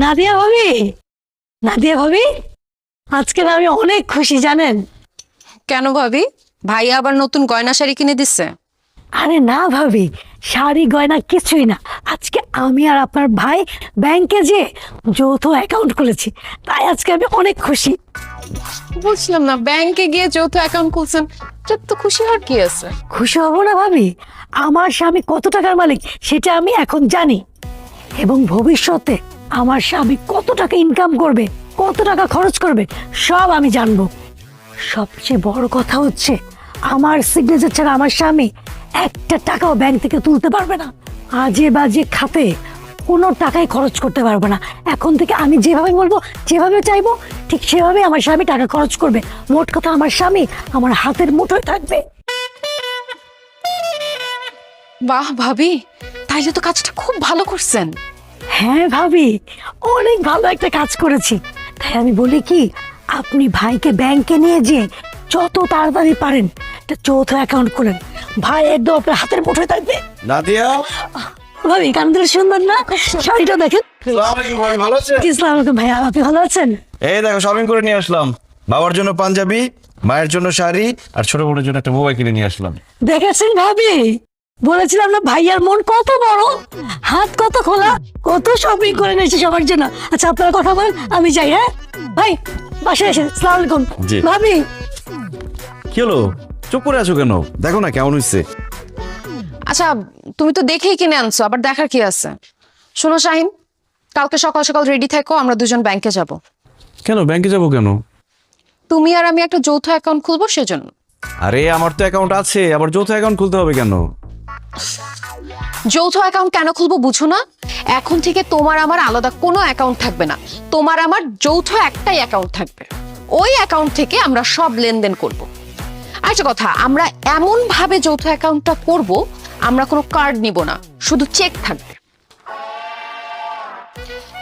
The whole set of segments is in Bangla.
নাদিয়া ভাবি, নাদিয়া ভাবি, আজকে না আমি অনেক খুশি জানেন। কেন ভাবি? ভাই আবার নতুন গয়না শাড়ি কিনে দিচ্ছে? আরে না ভাবি, শাড়ি গয়না কিছুই না, আজকে আমি আর আপনার ভাই ব্যাংকে যে যৌথ অ্যাকাউন্ট খুলেছি, তাই আজকে আমি অনেক খুশি। বুঝলাম না, ব্যাংকে গিয়ে যৌথ অ্যাকাউন্ট খুলছেন, এটা তো খুশি হওয়ার কি আছে? খুশি হব না ভাবি? আমার স্বামী কত টাকার মালিক সেটা আমি এখন জানি, এবং ভবিষ্যতে আমার স্বামী কত টাকা ইনকাম করবে, কত টাকা খরচ করবে, সব আমি জানবো। সবচেয়ে বড় কথা হচ্ছে, আমার সিগনেচার ছাড়া আমার স্বামী একটা টাকাও ব্যাংক থেকে তুলতে পারবে না, আজে বাজে খাতে কোনো টাকাই খরচ করতে পারবে না। এখন থেকে আমি যেভাবে বলবো, যেভাবে চাইবো, ঠিক সেভাবে আমার স্বামী টাকা খরচ করবে। মোট কথা, আমার স্বামী আমার হাতের মুঠোয় থাকবে। বাহ ভাবি, তাইলে তো কাজটা খুব ভালো করছেন। হ্যাঁ ভাবি, অনেক ভালো একটা কাজ করেছি। তাই আমি বলি কি, আপনি ভাইকে ব্যাংকে নিয়ে যেয়ে যত তাড়াতাড়ি পারেন একটা যৌথ অ্যাকাউন্ট খুলেন। ভাই একদম আপনার হাতের মুঠোয় থাকবে। নাদিয়া, ভাবি কান্দের সুন্দর না? শাড়িটা দেখেন। আসসালামু আলাইকুম ভাই, ভালো আছেন? ইসলাম আলাইকুম ভাইয়া, আপনি ভালো আছেন? এই দেখো শপিং করে নিয়ে আসলাম। বাবার জন্য পাঞ্জাবি, মায়ের জন্য শাড়ি, আর ছোট বোনের জন্য একটা মোবাইল কিনে নিয়ে আসলাম। দেখেছেন ভাবি, বলেছিলাম না ভাইয়ার মন কত বড়, হাত কত খোলা, কত শপিং করে নিয়েছে সবার জন্য। আচ্ছা আপনারা কথা বলেন, আমি যাই। হ্যাঁ ভাই, বাসায় এসে আসসালামু আলাইকুম। জি। ভাবি, কি হলো, চুপ করে আছো কেন? দেখো না কেমন হয়েছে। আচ্ছা, তুমি তো দেখেই কিনে আনছো, আবার দেখার কি আছে? শোনো শাহিন, কালকে সকাল সকাল রেডি থাকো, আমরা দুজন ব্যাংকে যাব। কেন ব্যাংকে যাবো কেন? তুমি আর আমি একটা যৌথ অ্যাকাউন্ট খুলবো সেজন্য। আরে আমার তো অ্যাকাউন্ট আছে, আবার যৌথ অ্যাকাউন্ট খুলতে হবে কেন? যৌথ অ্যাকাউন্ট কেন খুলবো বুঝো না? এখন থেকে তোমার আমার আলাদা কোনো অ্যাকাউন্ট থাকবে না, তোমার আমার যৌথ একটাই অ্যাকাউন্ট থাকবে। ওই অ্যাকাউন্ট থেকে আমরা সব লেনদেন করব। আরেকটা কথা, আমরা এমন ভাবে যৌথ অ্যাকাউন্টটা করব, আমরা কোনো কার্ড নিব না, শুধু চেক থাকবে,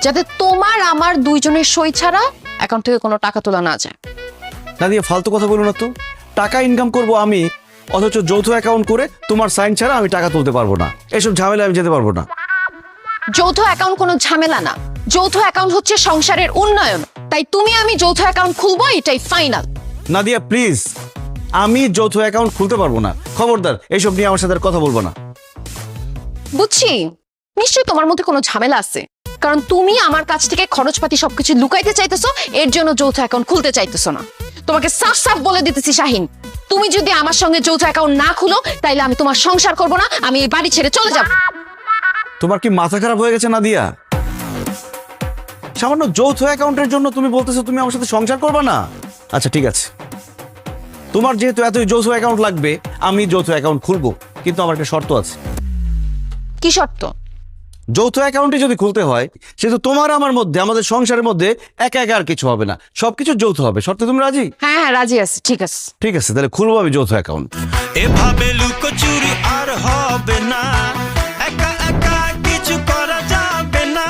যাতে তোমার আমার দুইজনের সই ছাড়া অ্যাকাউন্ট থেকে কোনো টাকা তোলা না যায়। নাদিয়া ফালতু কথা বলো না তো। টাকা ইনকাম করব আমি, অথচ যৌথ অ্যাকাউন্ট করে তোমার সাইন ছাড়া আমি টাকা তুলতে পারবো না। এসব ঝামেলা আমি যেতে পারবো না। যৌথ অ্যাকাউন্ট কোনো ঝামেলা না, যৌথ অ্যাকাউন্ট হচ্ছে সংসারের উন্নয়ন। তাই তুমি আমি যৌথ অ্যাকাউন্ট খুলবো, এটাই ফাইনাল। নাদিয়া প্লিজ, আমি যৌথ অ্যাকাউন্ট খুলতে পারবো না। খবরদার এইসব নিয়ে আমার সাথে আর কথা বলবো না। বুঝছি, নিশ্চয়ই তোমার মধ্যে কোনো ঝামেলা আছে, কারণ তুমি আমার কাছ থেকে খরচপাতি সবকিছু লুকাইতে চাইতেছো, এর জন্য যৌথ অ্যাকাউন্ট খুলতে চাইতেছো না। তোমাকে সাফ সাফ বলে দিতেছি শাহিন, তুমি যদি আমার সঙ্গে যৌথ অ্যাকাউন্ট না খুলো, তাইলে আমি তোমার সংসার করব না, আমি এই বাড়ি ছেড়ে চলে যাব। তোমার কি মাথা খারাপ হয়ে গেছে নাদিয়া? সামান্য যৌথ অ্যাকাউন্টের জন্য তুমি বলতেছো তুমি আমার সাথে সংসার করবে না? আচ্ছা ঠিক আছে, তোমার যেহেতু এতই যৌথ অ্যাকাউন্ট লাগবে, আমি যৌথ অ্যাকাউন্ট খুলবো, কিন্তু আমার একটা শর্ত আছে। কি শর্ত? যৌথ অ্যাকাউন্টে যদি খুলতে হয়, সেহেতু তোমার আমার মধ্যে, আমাদের সংসারের মধ্যে একা একা আর কিছু হবে না, সবকিছু যৌথ হবে। শর্তে তুমি রাজি? হ্যাঁ হ্যাঁ, রাজি আছি। ঠিক আছে, ঠিক আছে, তাহলে খুলবো আমি যৌথ অ্যাকাউন্ট। এভাবে লুকোচুরি আর হবে না, একা একা কিছু করা যাবে না।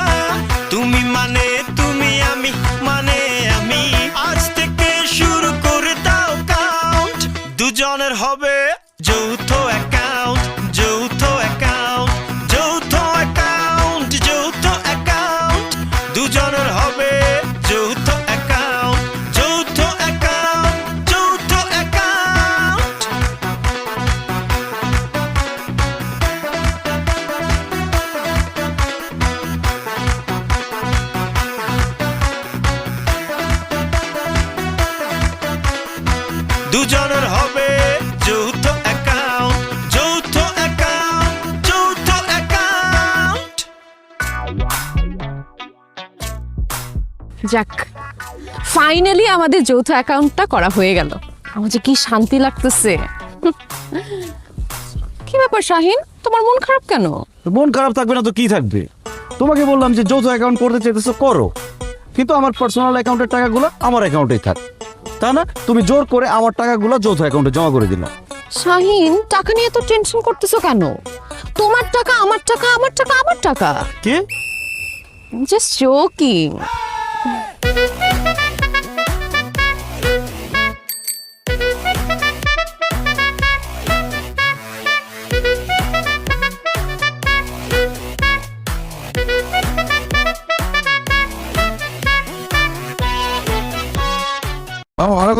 তুমি মানে তুমি, আমি মানে আমি, আজ থেকে শুরু করে দাও কাউন্ট। দুজনের হবে যৌথ অ্যাকাউন্ট, যৌথ অ্যাকাউন্ট, যৌথ অ্যাকাউন্ট, যৌথ অ্যাকাউন্ট। দুজনের হবে যৌথ অ্যাকাউন্ট, যৌথ অ্যাকাউন্ট, যৌথ অ্যাকাউন্ট। দুজনের হবে যৌথ অ্যাকাউন্ট, যৌথ অ্যাকাউন্ট, যৌথ অ্যাকাউন্ট। যাক, ফাইনালি আমাদের যৌথ অ্যাকাউন্টটা করা হয়ে গেল। আমার যে কি শান্তি লাগতেছে। কি ব্যাপার শাহিন, তোমার মন খারাপ কেন? মন খারাপ থাকবে না তো কি থাকবে? তোমাকে বললাম যে যৌথ অ্যাকাউন্ট করতে চাইতেছো করো, কিন্তু আমার পার্সোনাল অ্যাকাউন্টের টাকাগুলো আমার অ্যাকাউন্টেই থাক, তা না তুমি জোর করে আমার টাকাগুলো যৌথ অ্যাকাউন্টে জমা করে দিলা। শাহিন, টাকা নিয়ে তো টেনশন করতেছো কেন? তোমার টাকা আমার টাকা, আমার টাকা আমার টাকা। কি? Just joking.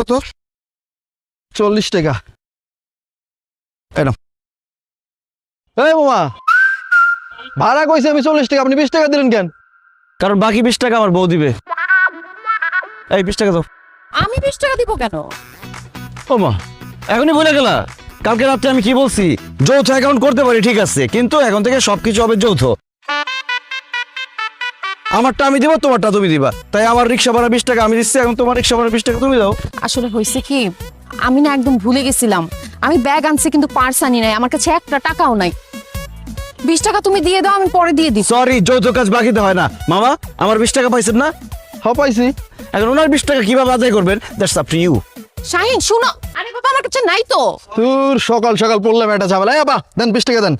কত? 40 টাকা। এই নাও। এই মামা, ভাড়া কইছে আমি 40 টাকা, আপনি 20 টাকা দিলেন কেন? কারণ বাকি 20 টাকা আমার বউ দিবে। এই 20 টাকা দাও। আমি 20 টাকা দিব কেন? ও মা, এখনই বলে গেলা? কালকে রাতে আমি কি বলছি? যৌথ অ্যাকাউন্ট করতে পারি, ঠিক আছে, কিন্তু এখন থেকে সবকিছু হবে যৌথ। আমারটা আমি দিব, তোমারটা তুমি দিবা। তাই আমার রিক্সা ভাড়া 20 টাকা আমি দিচ্ছি, এখন তোমার রিক্সা ভাড়া 20 টাকা তুমি দাও। আসলে হয়েছে কি, আমি না একদম ভুলে গেছিলাম। আমি ব্যাগ আনছি কিন্তু পার্স আনি নাই, আমার কাছে একটা টাকাও নাই। 20 টাকা তুমি দিয়ে দাও, আমি পরে দিয়ে দিচ্ছি। সরি, যৌথ কাজ বাকিতে হয় না। মামা, আমার 20 টাকা পাইছেন না? হ্যাঁ পাইছি। এখন ওনার 20 টাকা কিভাবে আদায় করবেন, that's up to you. Shahin শুনো, আরে বাবা আমার কাছে নাই তো। তোর সকাল সকাল পড়লাম একটা ঝামেলা। এই বাবা, দেন 20 টাকা দেন।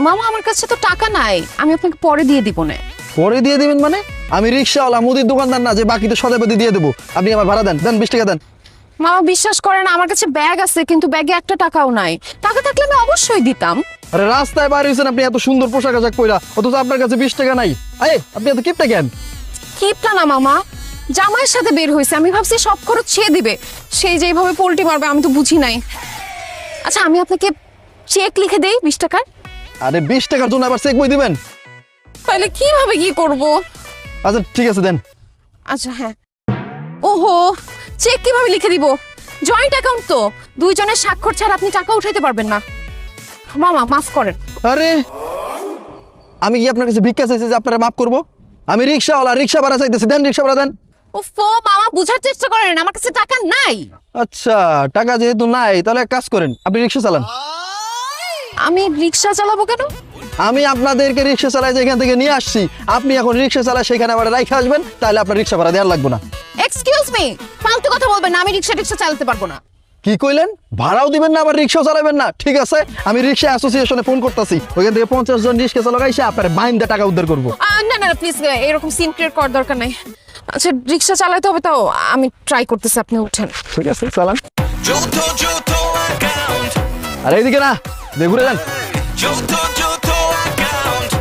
মামা আমার কাছে তো টাকা নাই, আমি আপনাকে পরে দিয়ে দিব না। পরে দিয়ে দিবেন মানে? আমি রিক্সাওয়ালা, মুদির দোকানদার না যে বাকিতে সদাপতি দিয়ে দেবো। আপনি আমার ভাড়া দেন, দেন 20 টাকা দেন। মামা বিশ্বাস করেন, আমার কাছে ব্যাগ আছে কিন্তু ব্যাগে একটা টাকাও নাই। টাকা থাকলে আমি অবশ্যই দিতাম। আরে রাস্তায় বাইরে হয়েছেন আপনি এত সুন্দর পোশাক আশাক পরা, অথচ আপনার কাছে 20 টাকা নাই। আরে আপনি এত কিপটা কেন? কিপটা না মামা, জামাইয়ের সাথে বের হয়েছে, আমি ভাবছি সব খরচ ছেয়ে দিবে, সেই যেভাবে পোল্টি মারবে আমি তো বুঝি নাই। আচ্ছা আমি আপনাকে চেক লিখে দেই 20 টাকার। আরে 20 টাকার জন্য আবার চেক বই দিবেন? তাহলে কিভাবে কি করব? আচ্ছা ঠিক আছে, দেন। আচ্ছা হ্যাঁ। ওহো, চেক কিভাবে লিখে দিব? জয়েন্ট অ্যাকাউন্ট তো, দুইজনের স্বাক্ষর ছাড়া আপনি টাকা উঠাইতে পারবেন না। মামা মাফ করেন। আরে আমি কি আপনার কাছে ভিক্ষা চাইছি যে আপনারা মাফ করবো? আমি রিক্সাওয়ালা, রিক্সা ভাড়া চাইতেছি, দেন রিক্সা ভাড়া দেন। ওফো মামা, বুঝার চেষ্টা করেন, আমার কাছে টাকা নাই। আচ্ছা, টাকা যেহেতু নাই তাহলে এক কাজ করেন, আপনি রিক্সা চালান। আমি রিক্সা চালাবো কেন? আমি আপনাদেরকে রিক্সা চালাই যেখান থেকে নিয়ে আসছি, আপনি এখন রিক্সা চালায় সেখানে আবার রাইখে আসবেন, তাহলে আপনার রিক্সা ভাড়া দেওয়ার লাগবে না। এক্সকিউজ মি, ফালতু কথা বলবেন না, আমি রিক্সা চালাতে পারবো না। কি কইলেন? ভাড়াও দিবেন না, আবার রিক্সাও চালাবেন না? ঠিক আছে, আমি রিক্সা অ্যাসোসিয়েশনে ফোন করতেছি, ওইখান থেকে 50 জন রিক্সা চালক আইসা আপনার বাইন্দা টাকা উদ্ধার করবো। না না প্লিজ, এরকম সিন ক্রিয়েট করার দরকার নাই। আচ্ছা রিক্সা চালাতে হবে, তাও আমি ট্রাই করতেছি, আপনি উঠেন। ঠিক আছে, চালান। যৌথ যৌথ অ্যাকাউন্ট, আর এইদিকে না, ঘুরে যান। যৌথ যৌথ অ্যাকাউন্ট,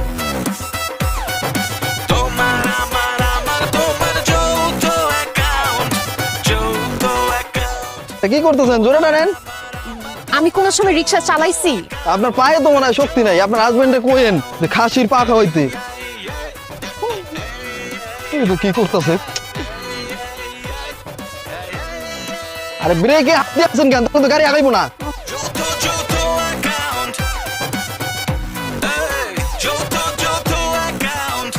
তোমার আমার আমার তোমার যৌথ অ্যাকাউন্ট, যৌথ অ্যাকাউন্ট। তা কি করতেছেন? জোরে টানেন। আমি কোনো সময় রিক্সা চালাইছি? আপনার পায়ে তো মনে হয় শক্তি নাই, আপনার হাজবেন্ডে কোয়েন যে খাসির পা খাওয়াইতে। কি করতেছে? আরে ব্রেকে হাত দিয়ে আছেন কেন? তখন তো গাড়ি আগাইবো না। যৌথ যৌথ অ্যাকাউন্ট, এই যৌথ যৌথ অ্যাকাউন্ট,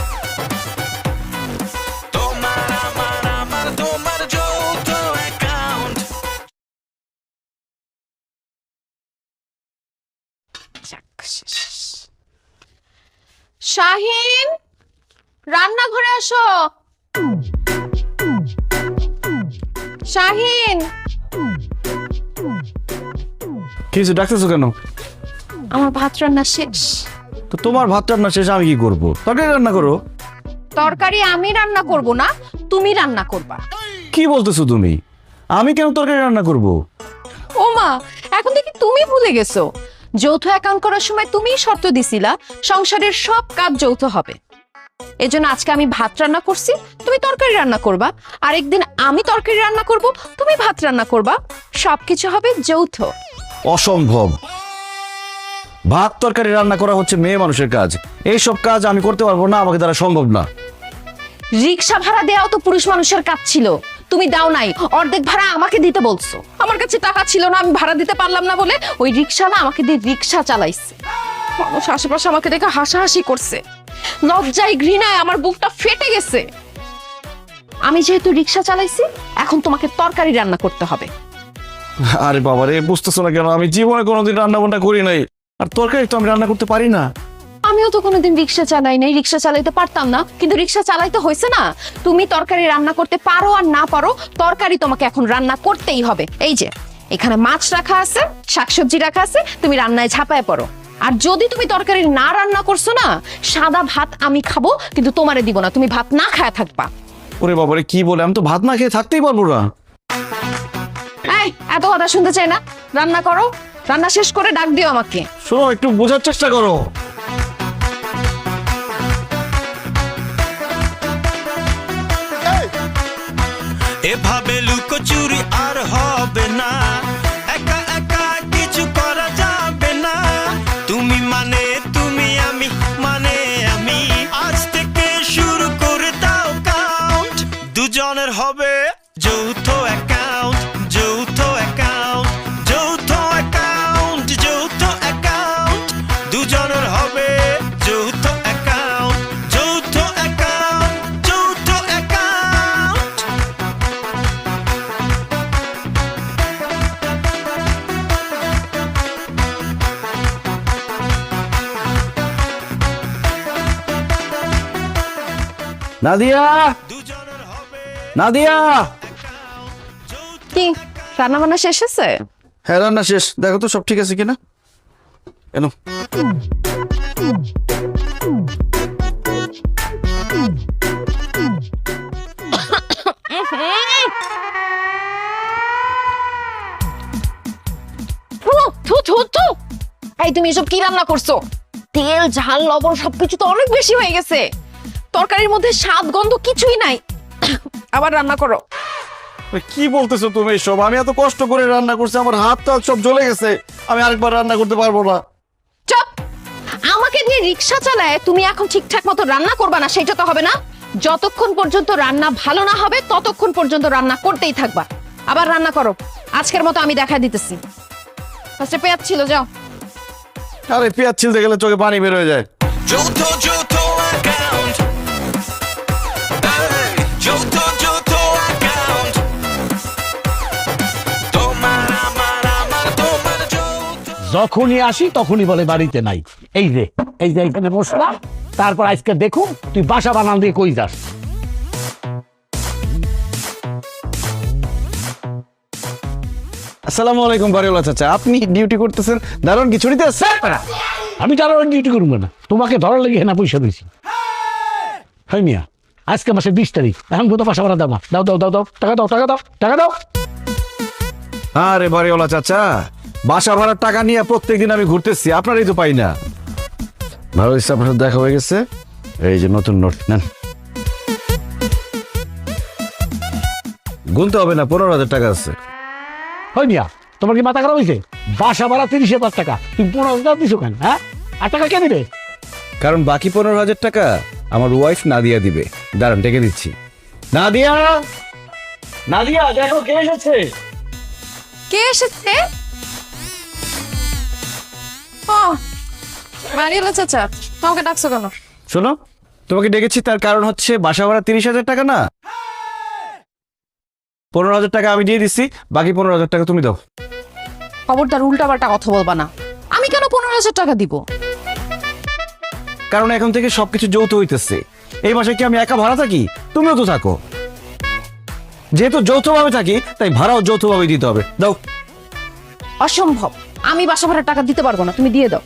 তোমার আমার আমার তোমার যৌথ অ্যাকাউন্ট। শাহিন, রান্নাঘরে আসো। শাহিন, কিছু ডাকতেছো কেন? আমার ভাত রান্না শেষ। তো তোমার ভাত রান্না শেষ, আমি কি করবো? তরকারি রান্না করো। তরকারি আমি রান্না করব না, তুমি রান্না করবা। কি বলতেছো তুমি? আমি কেন তরকারি রান্না করব? ও মা, এখন দেখি তুমি ভুলে গেছো। যৌথ অ্যাকাউন্ট করার সময় তুমিই শর্ত দিছিলা সংসারের সব কাজ যৌথ হবে। এজন্য আজকে আমি ভাত রান্না করছি, তুমি তরকারি রান্না করবা। আরেকদিন আমি তরকারি রান্না করব, তুমি ভাত রান্না করবা। সবকিছু হবে যৌথ। অসম্ভব। ভাত তরকারি রান্না করা হচ্ছে মেয়ে মানুষের কাজ, এইসব কাজ আমি করতে পারবো না, আমাকে দ্বারা সম্ভব না। রিক্সা ভাড়া দেওয়াও তো পুরুষ মানুষের কাজ ছিল, তুমি দাও নাই। অর্ধেক ভাড়া আমাকে দিতে বলছো। আমার কাছে টাকা ছিল না, আমি ভাড়া দিতে পারলাম না বলে ওই রিক্সাওয়ালা আমাকে দিয়ে রিক্সা চালাইছে। মানুষ আশেপাশে আমাকে দেখে হাসাহাসি করছে। লজ্জায় ঘৃণায় আমার বুকটা ফেটে গেছে। আমি যেহেতু রিক্সা চালাইছি, এখন তোমাকে তরকারি রান্না করতে হবে। আরে বাবা রে, বুঝতেছো না কেন? আমি জীবনে কোনোদিন রান্না বান্না করি নাই, আর তরকারি তো আমি রান্না করতে পারি না। আমিও তো কোনোদিন রিক্সা চালাই নাই, রিক্সা চালাইতে পারতাম না, কিন্তু রিক্সা চালাইতে হয়েছে না। তুমি তরকারি রান্না করতে পারো আর না পারো, তরকারি তোমাকে এখন রান্না করতেই হবে। এই যে এখানে মাছ রাখা আছে, শাকসবজি রাখা আছে, তুমি রান্নায় ঝাঁপায় পড়ো। আর যদি তুমি তরকারি না রান্না করছো না, সাদা ভাত আমি খাবো, কিন্তু তোমারে দিব না, তুমি ভাত না খায়া থাকবা। ওরে বাবা রে, কি বলে? আমি তো ভাত না খেয়ে থাকতেই পারবো না। এই এত কথা শুনতে চাই না, রান্না করো। রান্না শেষ করে ডাক দিও আমাকে। শোনো, একটু বোঝার চেষ্টা করো। এভাবে লুকোচুরি আর হবে না, একা একা কিছু করা যাবে না। তুমি মানে তুমি, আমি মানে আমি, আজ থেকে শুরু করে দাও কাউন্ট। দুজনের হবে যৌথ অ্যাকাউন্ট, যৌথ অ্যাকাউন্ট, যৌথ অ্যাকাউন্ট, যৌথ অ্যাকাউন্ট। দুজনের হবে যৌথ অ্যাকাউন্ট, যৌথ অ্যাকাউন্ট, যৌথ অ্যাকাউন্ট। নাদিয়া, দুজনের হবে নাদিয়া। কি রান্না বান্না শেষ হয়েছে? হ্যাঁ, রান্না শেষ। দেখো তো সব ঠিক আছে কিনা। এনো। থু থু থু থু। এই তুমি এসব কি রান্না করছো? তেল ঝাল লবণ সবকিছু তো অনেক বেশি হয়ে গেছে। তরকারির মধ্যে স্বাদ গন্ধ কিছুই নাই। আবার রান্না করো। কি বলতেছো তুমি এসব? আমি এত কষ্ট করে রান্না করছি, আমার হাত টাত সব জ্বলে গেছে। আমি আরেকবার রান্না করতে পারবো না। চুপ! আমাকে দিয়ে রিকশা চালায় তুমি এখন ঠিকঠাক মতো রান্না করবা না, সেটা তো হবে না। যতক্ষণ পর্যন্ত রান্না ভালো না হবে ততক্ষণ পর্যন্ত রান্না করতেই থাকবা। আবার রান্না করো। আজকের মতো আমি দেখা দিতেছি। ফার্স্টে পেঁয়াজ ছিল, যাও। আরে পেঁয়াজ ছিলতে গেলে চোখে পানি বের হয়ে যায়। যৌথ যৌথ অ্যাকাউন্ট, যৌথ যৌথ অ্যাকাউন্ট। তোমার আমার আমার তোমার যৌথ। যখনই আসি তখনই বলে বাড়িতে নাই। এই যে এখানে বসলাম, তারপর আজকে দেখুন তুই বাসা বানান দিয়ে কই যাস। আসসালামু আলাইকুম বাড়িওয়ালা চাচা, আপনি ডিউটি করতেছেন? দারুণ কি ছুটিতে আসছেন? আমি তার ডিউটি করবো না, তোমাকে ধরার লেগে না পয়সা দিয়েছি। হয় মিয়া, আজকে মাসের 20 তারিখ, এখন কোথাও বাসা ভাড়া দাও না। দাও দাও দাও দাও, টাকা দাও, টাকা দাও, টাকা দাও। আরে বাড়িওয়ালা চাচা, বাসা ভাড়ার টাকা নিয়ে প্রত্যেকদিন আমি ঘুরতেছি, আপনারই তো পাই না। ভালো হয়েছে আপনার সাথে দেখা হয়ে গেছে। এই যে নতুন নোট নেন। গুনতে হবে না, 15,000 টাকা আছে। হয় মিয়া, তোমার কি মাথা খারাপ হয়েছে? বাসা ভাড়া 30,000 টাকা, তুমি 15,000 দিছো কেন? হ্যাঁ, আর টাকা কে দিবে? কারণ বাকি 15,000 টাকা আমার ওয়াইফ নাদিয়া দিবে। দাঁড়ান, ডেকে দিচ্ছি। নাদিয়া, নাদিয়া, দেখো কে এসেছে। কে এসেছে? ও মারিয়ালা চাচা, তোমাকে ডাকছো কেন? শোনো, তোমাকে ডেকেছি তার কারণ হচ্ছে বাসা ভাড়া 30,000 টাকা না, 15,000 টাকা আমি দিয়ে দিচ্ছি, বাকি 15,000 টাকা তুমি দাও। খবরদার উল্টাপাল্টা কথা বলবা না। আমি কেন 15,000 টাকা দিব? কারণ এখন থেকে সবকিছু যৌথ হইতেছে। এই মাসে কি আমি একা ভাড়া থাকি? তুমিও তো থাকো। যেহেতু যৌথভাবে থাকি, তাই ভাড়াও যৌথভাবে দিতে হবে। দাও। অসম্ভব, আমি বাসা ভাড়ার টাকা দিতে পারবো না, তুমি দিয়ে দাও।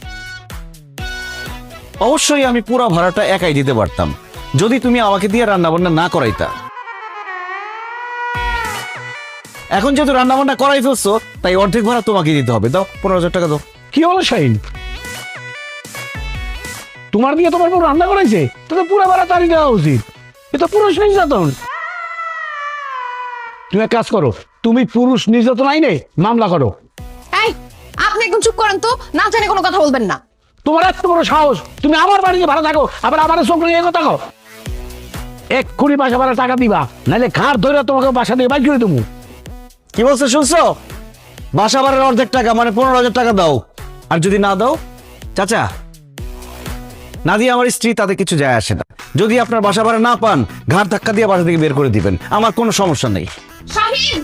অবশ্যই আমি পুরো ভাড়াটা একাই দিতে পারতাম, যদি তুমি আমাকে দিয়ে রান্না বান্না না করাইতা। এখন যেহেতু রান্না বান্না করাই ফেলছো, তাই অর্ধেক ভাড়া তোমাকে দিতে হবে। দাও, 15,000 টাকা দাও। কি হলো শাহিন, তোমার দিয়ে তোমার বউ রান্না করাইছে? তো পুরো ভাড়া তারই দেওয়া উচিত। এ তো পুরুষ নির্যাতন। তুমি এক কাজ করো, তুমি পুরুষ নির্যাতন আইনে মামলা করো। এই, আপনি একদম চুপ করেন তো, না জানে কোনো কথা বলবেন না। তোমার এত বড় সাহস, তুমি আমার বাড়িতে ভাড়া থাকো, আবার আমার চোখ নিয়ে কথা কও। এক্ষুনি বাসা ভাড়া টাকা দিবা, নাহলে ঘাড় ধরে তোমাকে বাসা দিয়ে বাইর করে দেবো। কি বলছো শুনছো? বাসা ভাড়ার অর্ধেক টাকা মানে 15,000 টাকা দাও। আর যদি না দাও, চাচা, নাদিয়া আমার স্ত্রী, তাতে কিছু যায় আসে না। যদি আপনার বাসা ভাড়া না পান, ঘাড় ধাক্কা দিয়ে বাসা থেকে বের করে দিবেন, আমার কোনো সমস্যা নেই। শাহিন,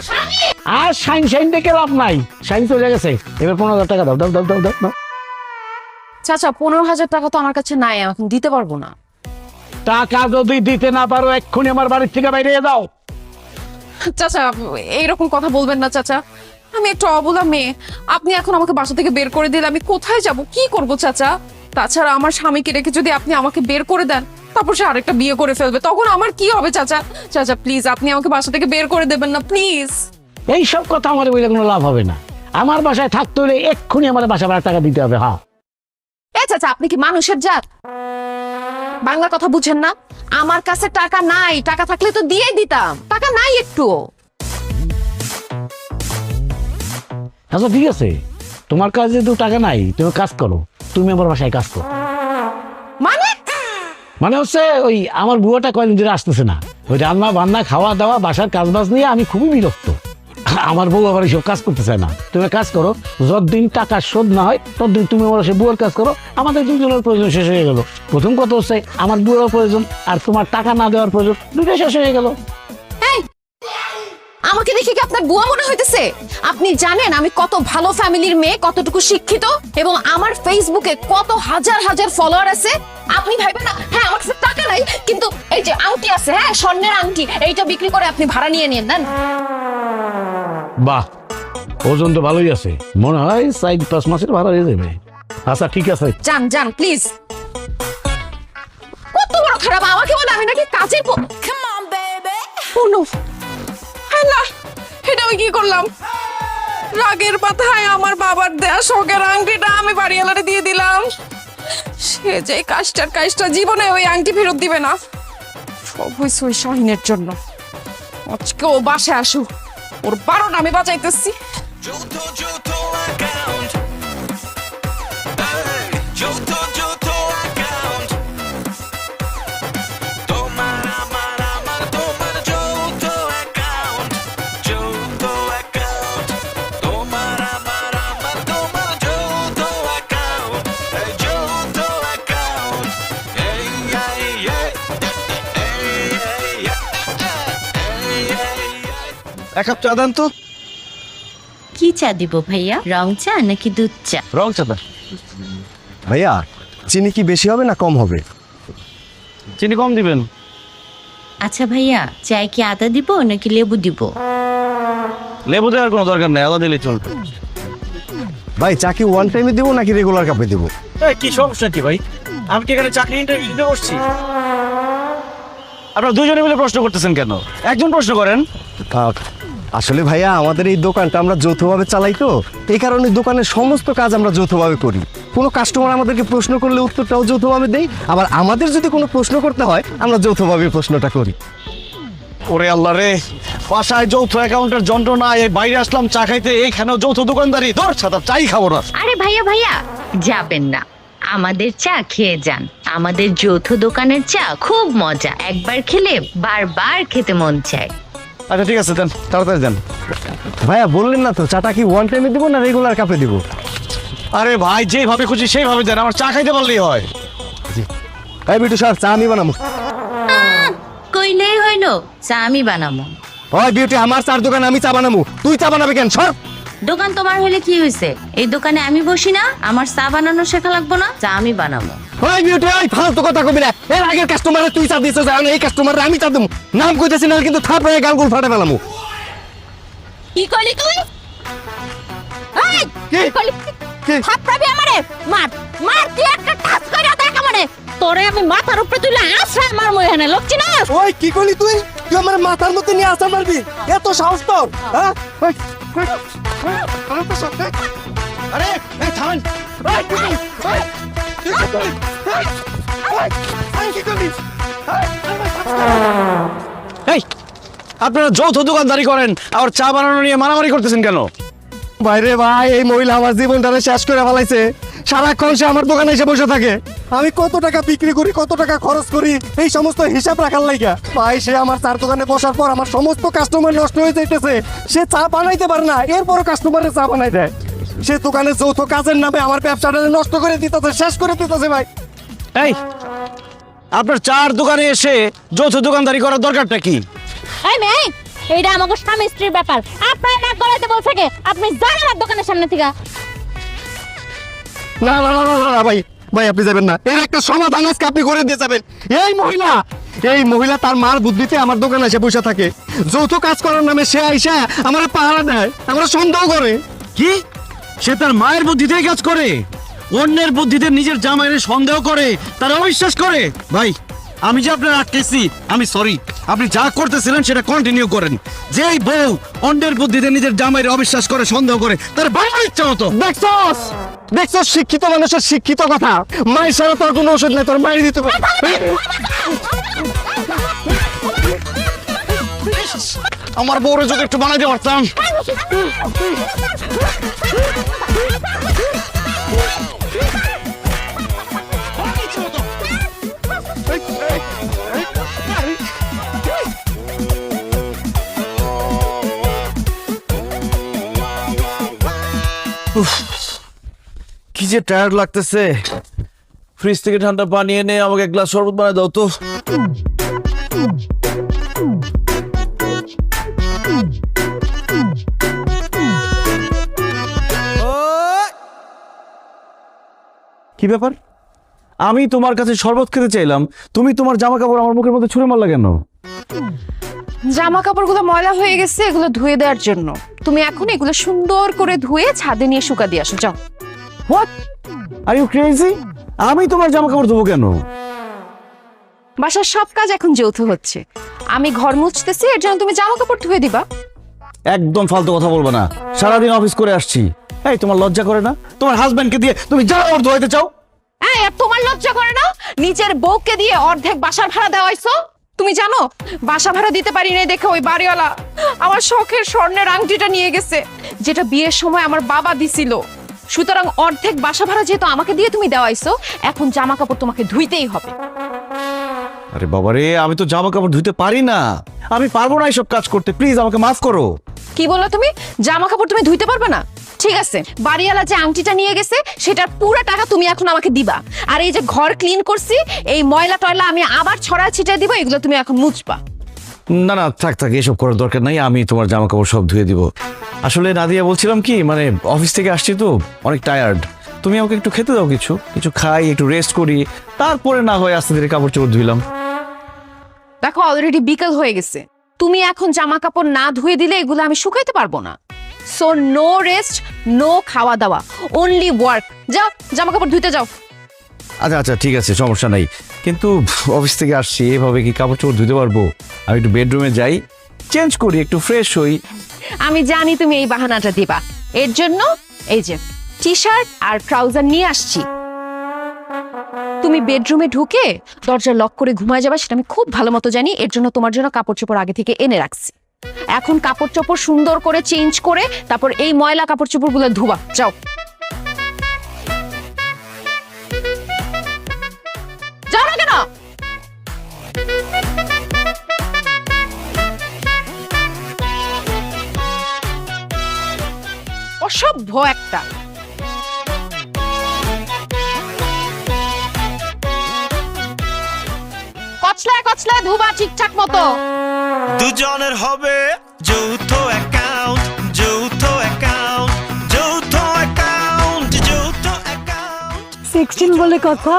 শাহিন! আর শাইন শাইন দেখে লাভ নাই, শাইন চলে গেছে। এবার 15,000 টাকা দাও, দাও দাও দাও দাও দাও। চাচা 15,000 টাকা তো আমার কাছে নাই, এখন দিতে পারবো না। টাকা যদি দিতে না পারো, এক্ষুনি আমার বাড়ির থেকে বাইরে যাও। চাচা এইরকম কথা বলবেন না চাচা, আমি একটা অবলা মেয়ে। আপনি এখন আমাকে বাসা থেকে বের করে দিলে আমি কোথায় যাব, কি করব চাচা? তাছাড়া আমার স্বামীকে রেখে যদি আপনি আমাকে বের করে দেন, তারপর সে আরেকটা বিয়ে করে ফেলবে, তখন আমার কি হবে চাচা? চাচা প্লিজ, আপনি আমাকে বাসা থেকে বের করে দেবেন না প্লিজ। এইসব কথা আমার বলে কোনো লাভ হবে না। আমার বাসায় থাকতে হলে এক্ষুনি আমার বাসা ভাড়া টাকা দিতে হবে। হ্যাঁ, এ চাচা, আপনি কি মানুষের জাত? বাংলা কথা বুঝেন না? আমার কাছে টাকা নাই, টাকা থাকলে তো দিয়ে দিতাম, টাকা নাই একটু। আচ্ছা ঠিক আছে, তোমার কাছে তো টাকা নাই, তুমি কাজ করো, তুমি আমার বাসায় কাজ করো। মানে মানে হচ্ছে ওই আমার বুয়াটা কয়দিন ধরে আসতেছে না, ওই রান্না বান্না খাওয়া দাওয়া বাসার কাজ বাজ নিয়ে আমি খুবই বিরক্ত। আমার বউ আবার এইসব কাজ করতে চায় না। তুমি কাজ করো, যতদিন টাকা শোধ না হয় ততদিন তুমি আমার সে বুয়ার কাজ করো, আমাদের দুজনের প্রয়োজন শেষ হয়ে গেল। প্রথম কথা হচ্ছে আমার বুয়ার প্রয়োজন আর তোমার টাকা না দেওয়ার প্রয়োজন, দুটো শেষ হয়ে গেল। এই, আমাকে দেখে কি আপনার বুয়া মনে হইতেছে? আপনি জানেন আমি কত ভালো ফ্যামিলির মেয়ে, কতটুকু শিক্ষিত, এবং আমার ফেসবুকে কত হাজার হাজার ফলোয়ার আছে। আপনি ভাইবেন না হ্যাঁ আমার কাছে টাকা নাই, কিন্তু এই যে আংটি আছে, হ্যাঁ স্বর্ণের আংটি, এইটা বিক্রি করে আপনি ভাড়া নিয়ে নিন না। বাহ, ওজন তো ভালোই আছে, মনে হয় 4-5 মাসের ভাড়া হয়ে যাবে। আচ্ছা ঠিক আছে, যান যান প্লিজ। কত বড় খারাপ, আমাকে বলে আমি নাকি কাজের এটা আমি কি করলাম? রাগের মাথায় আমার বাবার দেয়া শখের আংটিটা আমি বাড়িওয়ালারে দিয়ে দিলাম। সে যে কাজটা জীবনে ওই আংটি ফেরত দিবে না। সব হয়েছে ওই শাহিনের জন্য। আজকে ও বাসায় আসুক, ওর 12টা আমি বাজাইতেছি। Joto Joto account. Hey, Joto Joto account. Tomar Joto account. Joto account. Tomar Joto account. Hey, Joto account. Hey, hey, hey. Hey, hey, hey. Hey, hey, hey. এক কাপ চা দেন তো। কি চা দিব ভাইয়া, রং চা নাকি দুধ চা? রং চাটা। ভাইয়া চিনি কি বেশি হবে না কম হবে? চিনি কম দিবেন। আচ্ছা ভাইয়া, চায় কি আদা দিব নাকি লেবু দিব? লেবু দেওয়ার কোনো দরকার নেই, আদা দিলেই চলবে। ভাই চা কি ওয়ান টাইমে দেবো নাকি রেগুলার কাপে দেবো? কি সমস্যা কি ভাই? আমি কি এখানে চাকরি ইন্টারভিউ দিতে বসছি? আপনারা দুজনে মিলে প্রশ্ন করতেছেন কেন? একজন প্রশ্ন করেন। আসলে ভাইয়া আমাদের এই দোকানটা আমরা যৌথভাবে চালাই, তো এই কারণে দোকানের সমস্ত কাজ আমরা যৌথভাবে করি। কোনো কাস্টমার আমাদেরকে প্রশ্ন করলে উত্তরটাও যৌথভাবে দেই, আবার আমাদের যদি কোনো প্রশ্ন করতে হয় আমরা যৌথভাবে প্রশ্নটা করি। ওরে আল্লাহ রে, বাসায় যৌথ অ্যাকাউন্টের যন্ত্রণা, এই বাইরে আসলাম চা খাইতে, এইখানেও যৌথ দোকানদারি, ধর ছাতা চাই খাবো না। আরে ভাইয়া ভাইয়া যাবেন না, আমাদের চা খেয়ে যান। আমাদের যৌথ দোকানের চা খুব মজা, একবার খেলে বারবার খেতে মন চায়। আচ্ছা ঠিক আছে দেন, তাড়াতাড়ি দেন। ভাইয়া বললেন না তো চাটা কি ওয়ান টাইমে দেবো না রেগুলার কাপে দেবো? আরে ভাই যেভাবে খুশি সেইভাবে দেন, আমার চা খাইতে পারলেই হয়। এই বিটু স্যার চা আমি বানাবো। কইলেই হইলো, চা আমি বানাবো। ওই বিউটি আমার চার দোকানে আমি চা বানাবো, তুই চা বানাবি কেন? সর। দোকান তোমার হলে কি হয়েছে? এই দোকানে আমি বসি না? আমার চা বানানো শেখা লাগবো না? চা আমি বানাবো। ওই বিউটি ওই ফালতু কথা কবি না। এর আগের কাস্টমারে তুই চা দিছিস, এখন এই কাস্টমারে আমি চা দেবো। নাম কইতেছি না কিন্তু থাপড়ে গালগুল ফাটে ফেলামু। কি করলি তুই? এই, কি? কি করলি? কি? থাপড়াবি আমারে? মার মার, তুই একটা টাচ কইরা দেখ আমারে। তোরে আমি মাথার উপরে তুইলা আছড়াই মারমু এখানে, লক্ষ্মী না? ওই কি করলি তুই? তুই আমার মাথার মধ্যে নিয়ে আসা মারবি? এত সাহস তোর? হ্যাঁ? ওই, ওই, ওই, আমার তো সব, এই। আরে এই থামেন। ওই, কি করলি? ওই, কি করলি? ওই, ওই, ওই, কি করলি? ওই, এই আপনারা যৌথ দোকানদারি করেন, আর চা বানানো নিয়ে মারামারি করতেছেন কেন? বাইরে ভাই এই মহিলা আমার জীবনটা শেষ করে ফেলাইছে। সারাক্ষণ সে আমার দোকানে এসে বসে থাকে। আমি কত টাকা বিক্রি করি, কত টাকা খরচ করি, এই সমস্ত হিসাব রাখার লাইগা ভাই সে আমার চার দোকানে বসার পর আমার সমস্ত কাস্টমার নষ্ট হয়ে যাইতেছে। সে চা বানাইতে পারে না, এরপরও কাস্টমারের চা বানাই দেয়। সে দোকানে যৌথ কাজের নামে আমার ব্যবসাটা নষ্ট করে দিতেছে, শেষ করে দিতেছে ভাই। এই আপনার চার দোকানে এসে যৌথ দোকানদারি করার দরকারটা কি? এই মেয়ে, এইটা আমাকে স্বামী স্ত্রীর ব্যাপার। আপনার না করাইতে বলছে কে? আপনি যান আমার দোকানের সামনে থেকে। না না না না না ভাই, ভাই আপনি যাবেন না, এর একটা সমাধান আজকে আপনি করে দিয়ে যাবেন। এই মহিলা তার মার বুদ্ধিতে আমার দোকানে এসে বসে থাকে। যৌথ কাজ করার নামে সে আইসা আমার পাহারা দেয়, আমরা সন্দেহ করে। কি সে তার মায়ের বুদ্ধিতেই কাজ করে? অন্যের বুদ্ধিতে নিজের জামাইয়ের সন্দেহ করে, তার অবিশ্বাস করে? ভাই আমি যে আপনার আটকেছি আমি সরি। আপনি যা করতেছিলেন সেটা কন্টিনিউ করেন। যেই বউ অন্যের বুদ্ধিতে নিজের জামাইরে অবিশ্বাস করে, সন্দেহ করে, তার বাবার ইচ্ছা মতো। দেখছস দেখছস শিক্ষিত মানুষের শিক্ষিত কথা। মায়ের সারা তোর কোনো ওষুধ নাই, তোর মায়ের দিতে পারে। আমার বউরে যদি একটু বানাইতে পারতাম। কি যে টায়ার্ড লাগতেছে। ফ্রিজ থেকে ঠান্ডা পানি এনে আমাকে এক গ্লাস শরবত বানিয়ে দাও তো। কি ব্যাপার? আমি তোমার কাছে শরবত খেতে চাইলাম, তুমি তোমার জামা কাপড় আমার মুখের মধ্যে ছুঁড়ে মারলা কেন? জামা কাপড়গুলো ময়লা হয়ে গেছে, এগুলো ধুয়ে দেওয়ার জন্য। তুমি এখন এগুলো সুন্দর করে ধুয়ে ছাদে নিয়ে শুকা দিয়ে আসো, যাও। What are you crazy? আমি তোমার জামা কাপড় ধোবো কেন? বাসার সব কাজ এখন যৌথ হচ্ছে। আমি ঘর মুছতেছি, এর জন্য তুমি জামা কাপড় ধুয়ে দিবা। একদম ফালতু কথা বলবো না। সারাদিন অফিস করে আসছি। এই তোমার লজ্জা করে না? তোমার হাজবেন্ডকে দিয়ে তুমি জামা কাপড় ধোয়াইতে চাও? এই, আর তোমার লজ্জা করে না? নিজের বউকে দিয়ে অর্ধেক বাসার ভাড়া দেওয়াইছো। তুমি জানো বাসা ভাড়া দিতে পারি নাই দেখে ওই বাড়িওয়ালা আমার শখের স্বর্ণের আংটিটা নিয়ে গেছে, যেটা বিয়ের সময় আমার বাবা দিছিল। সুতরাং অর্ধেক বাসা ভাড়া যেহেতু আমাকে দিয়ে তুমি দেওয়াইছো, এখন জামা কাপড় তোমাকে ধুইতেই হবে। আরে বাবারে, আমি তো জামা কাপড় ধুইতে পারি না। আমি পারবো না এইসব কাজ করতে। প্লিজ আমাকে মাফ করো। কি বললো তুমি? জামা কাপড় তুমি ধুইতে পারবে না? ঠিক আছে, বাড়িওয়ালা যে আংটিটা নিয়ে গেছে সেটার পুরো টাকা তুমি এখন আমাকে দিবা। আর এই যে ঘর ক্লিন করছি, এই ময়লা টয়লা আমি আবার ছড়া ছিটিয়ে দিব, এগুলো তুমি এখন মুছবা। না না, থাক থাক, এসব করার দরকার নাই। আমি তোমার জামা কাপড় সব ধুয়ে দিব। আসলে নাদিয়া বলছিলাম কি, মানে অফিস থেকে আসছি তো অনেক টায়ার্ড। তুমি আমাকে একটু খেতে দাও, কিছু কিছু খাই, একটু রেস্ট করি, তারপরে না হয় আস্তে ধীরে কাপড় চোপড় ধুইলাম। দেখো অলরেডি বিকেল হয়ে গেছে, তুমি এখন জামা কাপড় না ধুয়ে দিলে এগুলো আমি শুকাইতে পারবো না। সো নো রেস্ট, নো খাওয়া দাওয়া, অনলি ওয়ার্ক। যাও জামা কাপড় ধুইতে যাও। আচ্ছা আচ্ছা ঠিক আছে, সমস্যা নাই। কিন্তু অফিস থেকে আসছি, এভাবে কি কাপড় চোপড় ধুতে পারবো? আমি একটু বেডরুমে যাই, চেঞ্জ করি, একটু ফ্রেশ হই। আমি জানি তুমি এই বাহানাটা দিবা, এর জন্য এই যে টি শার্ট আর ট্রাউজার নিয়ে আসছি। তুমি বেডরুমে ঢুকে দরজা লক করে ঘুমায় যাবা, সেটা আমি খুব ভালো মতো জানি। এর জন্য তোমার জন্য কাপড় চোপড় আগে থেকে এনে রাখছি। এখন কাপড় চোপড় সুন্দর করে চেঞ্জ করে তারপর এই ময়লা কাপড় চোপড় গুলো ধুবা, যাও। যাও না কেন? অসভ্য একটা। কচলায় কচলায় ধুবা ঠিকঠাক মতো। দুজনের হবে যৌথ অ্যাকাউন্ট, যৌথ অ্যাকাউন্ট, যৌথ অ্যাকাউন্ট, যৌথ অ্যাকাউন্ট। 16 বলে কথা।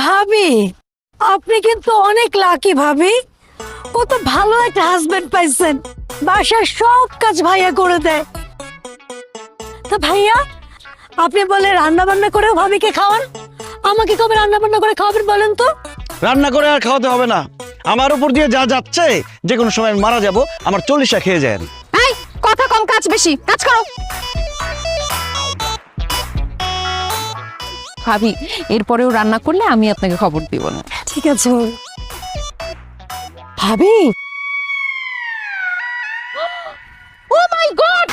ভাবি, আপনি কিন্তু অনেক লাকি ভাবি। কত ভালো একটা হাজবেন্ড পাইছেন, বাসার সব কাজ ভাইয়া করে দেয়। তো ভাইয়া, আপনি বলে রান্না বান্না করেও ভাবিকে খাওয়ান, আমাকে কবে রান্না বান্না করে খাওয়াবেন বলেন তো? রান্না করে আর খাওয়াতে হবে না। আমার উপর দিয়ে যা যাচ্ছে, যে কোনো সময় আমি মারা যাব, আমার 40টা খেয়ে যায়। এই, কথা কম কাজ বেশি, কাজ করো। ভাবি, এরপরেও রান্না করলে আমি আপনাকে খবর দিব না। ঠিক আছে ভাবি। ও মাই গড,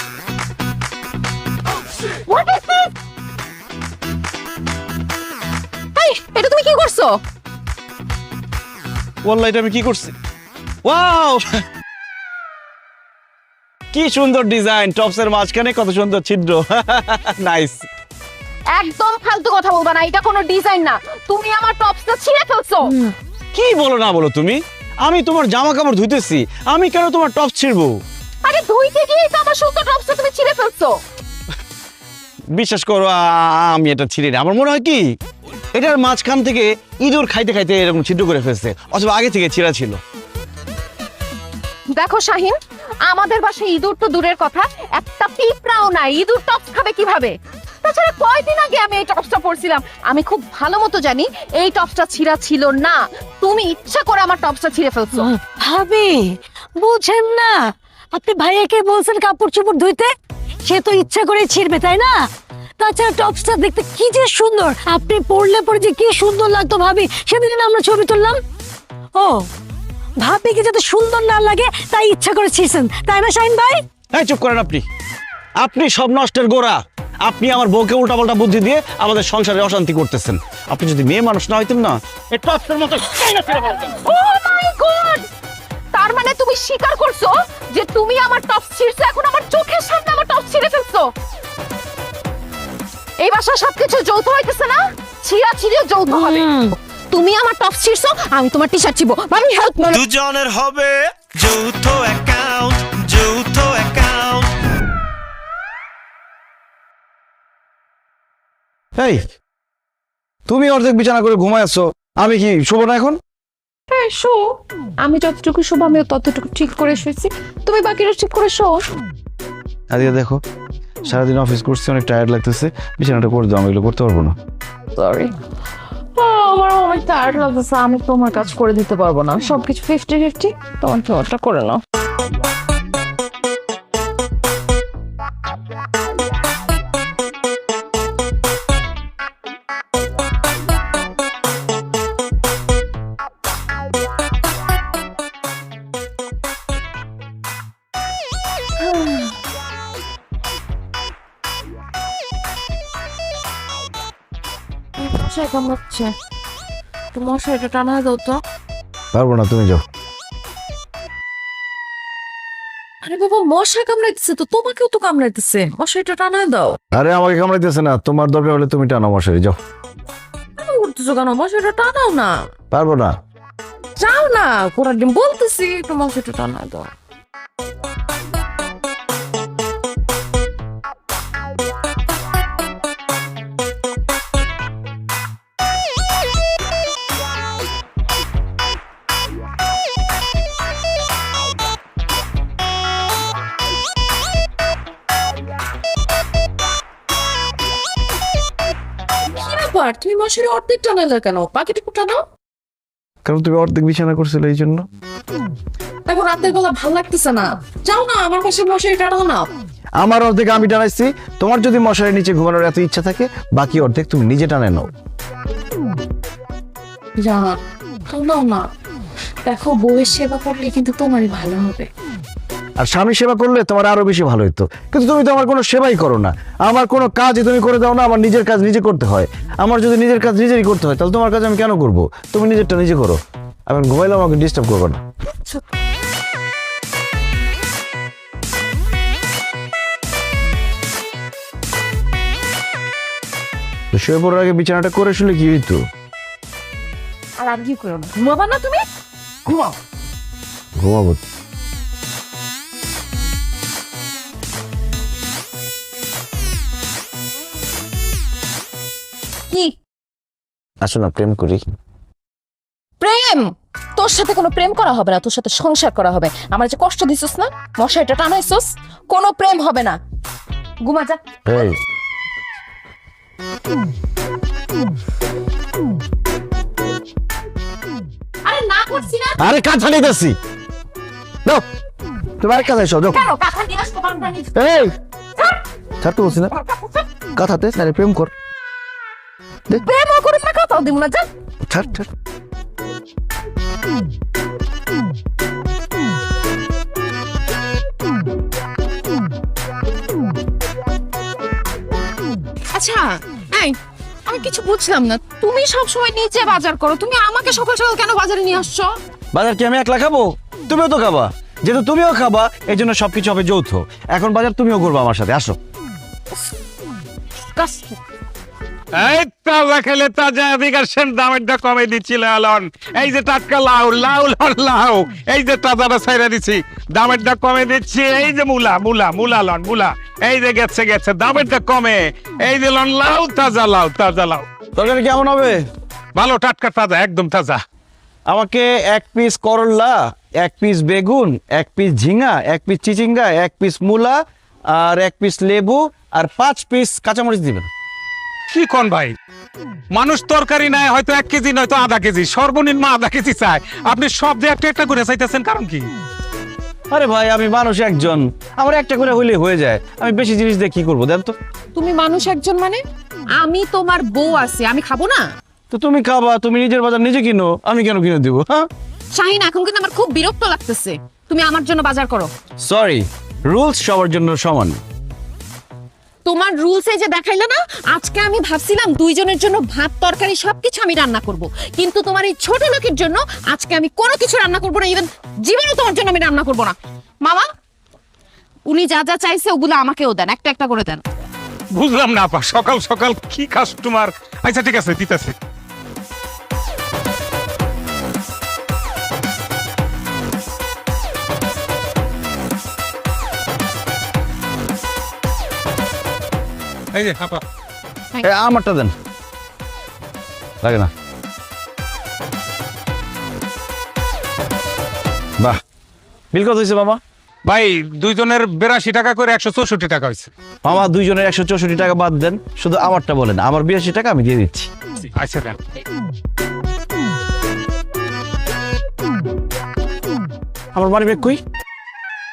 হোয়াট ইজ দিস? এই, এটা তুমি কি করছো? ওয়াল্লাহ, এটা আমি কি করছি? ওয়াও, কি সুন্দর ডিজাইন, টপসের মাঝখানে কত সুন্দর ছিদ্র। নাইস। একদম ফালতু কথা বলবা না, এটা কোনো ডিজাইন না। তুমি আমার টপসটা ছিঁড়ে ফেলছো। কি বলো না বলো তুমি? আমি তোমার জামা কাপড় ধুইতেছি, আমি কেন তোমার টপ ছিড়বো? আরে ধুইতে গিয়ে তো আমার সুন্দর টপসটা তুমি ছিঁড়ে ফেলছো। বিশ্বাস করো, আমি এটা ছিঁড়ি না। আমার মনে হয় কি, এটার মাঝখান থেকে ইঁদুর খাইতে খাইতে এরকম ছিদ্র করে ফেলছে, অথবা আগে থেকে ছিঁড়া ছিল। দেখো শাহিন, আমাদের বাসায় ইঁদুর তো দূরের কথা, একটা পিঁপড়াও নাই। ইঁদুর টপস খাবে কিভাবে? তা তাছাড়া কয়দিন আগে আমি এই টপসটা পরছিলাম, আমি খুব ভালো মতো জানি এই টপসটা ছিঁড়া ছিল না, তুমি ইচ্ছা করে আমার টপসটা ছিঁড়ে ফেলছো। ভাবি বুঝেন না, আপনি ভাইয়াকে বলছেন কাপড় চোপড় ধুইতে, সে তো ইচ্ছা করে ছিড়বে তাই না? তাছাড়া টপসটা দেখতে কি যে সুন্দর, আপনি পরলে পরে যে কি সুন্দর লাগতো ভাবি, সেদিন না আমরা ছবি তুললাম। ও ভাবিকে যাতে সুন্দর না লাগে তাই ইচ্ছা করে ছিঁড়ছেন তাই না শাহিন ভাই? এই চুপ করেন আপনি, আপনি সব নষ্টের গোড়া। আপনি আমার বউকে উল্টাপাল্টা বুদ্ধি দিয়ে আমাদের সংসারে অশান্তি করতেছেন। আপনি যদি মেয়ে মানুষ না হইতেন না, এই টপসের মতো ও মাই গড, তার মানে তুমি স্বীকার করছো যে তুমি আমার টপস ছিঁড়ছো, এখন আমার চোখের সামনে আমার টপস ছিঁড়ে ফেলছো। এই বাসা সবকিছু যৌথ হইতেছে না, ছিঁড়া ছিঁড়িও যৌথ হবে। তুমি আমার টপস ছিঁড়ছো, আমি তোমার টি শার্ট ছিঁড়বো। ভাবি হেল্প মি। দুজনের হবে যৌথ অ্যাকাউন্ট, যৌথ অ্যাকাউন্ট। এই তুমি অর্ধেক বিছানা করে ঘুমায় আছো, আমি কি শুভ না এখন? হ্যাঁ শো, আমি যতটুকু শোব আমি ততটুকু ঠিক করে শুয়েছি, তুমি বাকিটা ঠিক করে শো। আজকে দেখো সারাদিন অফিস করছি, অনেক টায়ার্ড লাগতেছে, বিছানাটা করে দাও, আমি এগুলো করতে পারবো না। সরি, আমার অনেক টায়ার্ড লাগতেছে, আমি তোমার কাজ করে দিতে পারবো না, সবকিছু 50-50, তোমার তোমারটা করে নাও। মশাই কামড়াচ্ছে, তো মশাইটা টানা দাও তো। পারবো না, তুমি যাও। আরে বাবা, মশাই কামড়াইতেছে তো, তোমাকেও তো কামড়াইতেছে, মশাইটা টানা দাও। আরে আমাকে কামড়াইতেছে না, তোমার দরকার হলে তুমি টানো মশারি, যাও। কেন করতেছো কেন? মশাইটা টানাও না। পারবো না। যাও না, কোরআন ডিম বলতেছি, একটু মশাইটা টানা দাও। তুমি মশারি অর্ধেক টানালে কেন? বাকিটুকু টানাও। কারণ তুমি অর্ধেক বিছানা করছিলে এই জন্য। দেখো রাতের বেলা ভালো লাগতেছে না, যাও না আমার পাশে মশারি টানাও না। আমার অর্ধেক আমি টানাইছি, তোমার যদি মশারির নিচে ঘুমানোর এত ইচ্ছা থাকে, বাকি অর্ধেক তুমি নিজে টানে নাও। যা টানাও না, দেখো বউয়ের সেবা করলে কিন্তু তোমারই ভালো হবে। আর স্বামী সেবা করলে তোমার আরো বেশি ভালো হতো, কিন্তু তুমি তো আমার কোনো সেবাই করো না, আমার কোনো কাজই তুমি করে দাও না। আমার নিজের কাজ নিজে করতে হয়, আমার যদি নিজের কাজ নিজেরই করতে হয় তাহলে তোমার কাজ আমি কেন করব? তুমি নিজেরটা নিজে করো, আমি ঘুমাইলে আমাকে ডিস্টার্ব করবে না। তো শুয়ে পড়ার আগে বিছানাটা করে শুলে কি হইতো? আর আর কি করো না, ঘুমাবা না তুমি? ঘুমাও। ঘুমাবো। কি আসো না প্রেম করি। প্রেম? তোর সাথে কোনো প্রেম করা হবে না, তোর সাথে সংসার করা হবে। আমার যে কষ্ট দিছিস না, মশাইটা টানাইছিস, কোনো প্রেম হবে না। ঘুমা যা। এই আরে না করছি না। আরে কাঁথা নিতেছি, দাও তুমি আরেক কাঁথা এসো, দাও। কেন কাঁথা নিয়ে আসবো? এই ছাড়তে বলছি না, কাঁথাতে নারে প্রেম কর। প্রেমও করুন না, কাঁথাও দিব না, যা। ছাড় ছাড়। আচ্ছা এই, আমি কিছু বুঝলাম না, তুমি সব সময় নিচে বাজার করো, তুমি আমাকে সকাল সকাল কেন বাজারে নিয়ে আসছো? বাজার কি আমি একলা খাবো? তুমিও তো খাবা, যেহেতু তুমিও খাবা এই জন্য সবকিছু হবে যৌথ। এখন বাজার তুমিও করবো আমার সাথে, আসো। এই তাজা খেলে তাজা বিকাশের দামেরটা কমে দিচ্ছিল আলন। এই যে টাটকা লাউ লাউ লাউ লাউ, এই যে তাজাটা ছাইরা দিচ্ছি, দামেরটা কমে দিচ্ছি। এই যে মূলা মূলা মূলা লন মূলা, এই যে গেছে গেছে দামেরটা কমে। এই যে লন লাউ, তাজা লাউ তাজা লাউ। তরকারি কেমন হবে? ভালো, টাটকা তাজা, একদম তাজা। আমাকে 1 পিস করলা, 1 পিস বেগুন, 1 পিস ঝিঙা, 1 পিস চিচিঙ্গা, 1 পিস মূলা আর 1 পিস লেবু আর 5 পিস কাঁচামরিচ দিবেন। কি কোন ভাই, মানুষ তরকারি নাই হয়তো 1 কেজি নয়তো আধা কেজি, সর্বনিম্ন আধা কেজি চায়, আপনি সব দিয়ে একটা একটা করে চাইতেছেন কারণ কি? আরে ভাই আমি মানুষ একজন, আমার একটা করে হইলে হয়ে যায়, আমি বেশি জিনিস দিয়ে কি করবো দেন তো? তুমি মানুষ একজন মানে? আমি তোমার বউ আছি, আমি খাবো না? তো তুমি খাবা, তুমি নিজের বাজার নিজে কিনো, আমি কেন কিনে দিব? হ্যাঁ শাহিন, এখন কিন্তু আমার খুব বিরক্ত লাগতেছে, তুমি আমার জন্য বাজার করো। সরি, রুলস সবার জন্য সমান। তোমার রুলসে যে দেখাইলো না, আজকে আমি ভাবছিলাম দুইজনের জন্য ভাত তরকারি সবকিছু আমি রান্না করব, কিন্তু তোমার এই ছোট লোকের জন্য আজকে আমি কোনো কিছু রান্না করব না, ইভেন জীবনেও তোমার জন্য আমি রান্না করব না। মামা, উনি যা যা চাইছে ওগুলো আমাকেও দেন, একটা একটা করে দেন। বুঝলাম না আপা, সকাল সকাল কি কাস্টমার। আচ্ছা ঠিক আছে, দিতেছে। এই যে আপা, আমারটা দেন, লাগে না। বাহ, বিল কত হয়েছে মামা? ভাই দুইজনের 82 টাকা করে 164 টাকা হয়েছে। মামা দুইজনের 164 টাকা বাদ দেন, শুধু আমারটা বলেন, আমার 82 টাকা আমি দিয়ে দিচ্ছি। আচ্ছা দেন। আমার মানি ব্যাগ কই?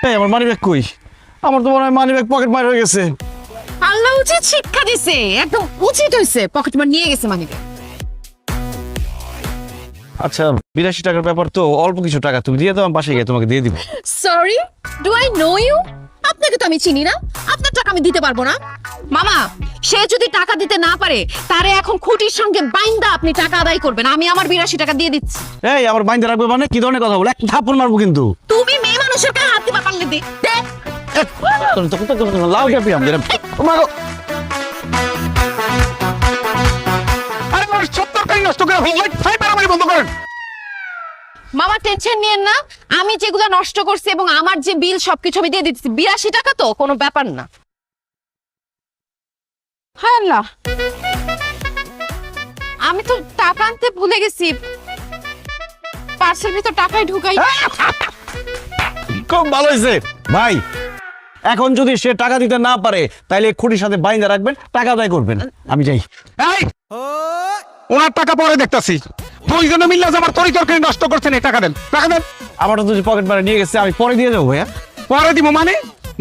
এই আমার মানি ব্যাগ কই? আমার তো মনে হয় মানি ব্যাগ পকেট মার হয়ে গেছে। আল্লাহ উচিত শিক্ষা দিছে, একদম উচিত হয়েছে, পকেট মার নিয়ে গেছে মানিকে। আচ্ছা 82 টাকার ব্যাপার তো, অল্প কিছু টাকা তুমি দিয়ে দাও, আমি বাসায় গিয়ে তোমাকে দিয়ে দিব। Sorry, do I know you? আপনাকে তো আমি চিনি না, আপনার টাকা আমি দিতে পারবো না। মামা, সে যদি টাকা দিতে না পারে, তারে এখন খুঁটির সঙ্গে বাইন্দা আপনি টাকা আদায় করবেন, আমি আমার 82 টাকা দিয়ে দিচ্ছি। এই আমার বাইন্দা রাখবে মানে কি ধরনের কথা বলে? এক থাপ্পড় মারবো কিন্তু। তুমি মেয়ে মানুষের গায়ে হাত দিবা পারলে দে। লাউ ক্যাপি আমি আরে মানুষ 70 টাকা নষ্ট করে ভাই মারামারি বন্ধ করেন। মামা টেনশন নিয়েন না, আমি যেগুলো নষ্ট করছি এবং আমার যে বিল সবকিছু আমি দিয়ে দিচ্ছি। 82 টাকা তো কোনো ব্যাপার না। হায় আল্লাহ, আমি তো টাকা আনতে ভুলে গেছি, পার্সেল ভিতর টাকাই ঢুকাই। খুব ভালো হয়েছে ভাই। এখন যদি সে টাকা দিতে না পারে, তাইলে খুঁটির সাথে বাইন্দা রাখবেন, টাকা আদায় করবেন। আমি যাই। এই ওনার টাকা পরে দেখতাছি, দুইজনে মিললে যে আমার তরকারি নষ্ট করছেন, এই টাকা দেন, টাকা দেন। আমারটা যদি পকেট মারে নিয়ে গেছে, আমি পরে দিয়ে যাবো ভাইয়া। পরে দিব মানে?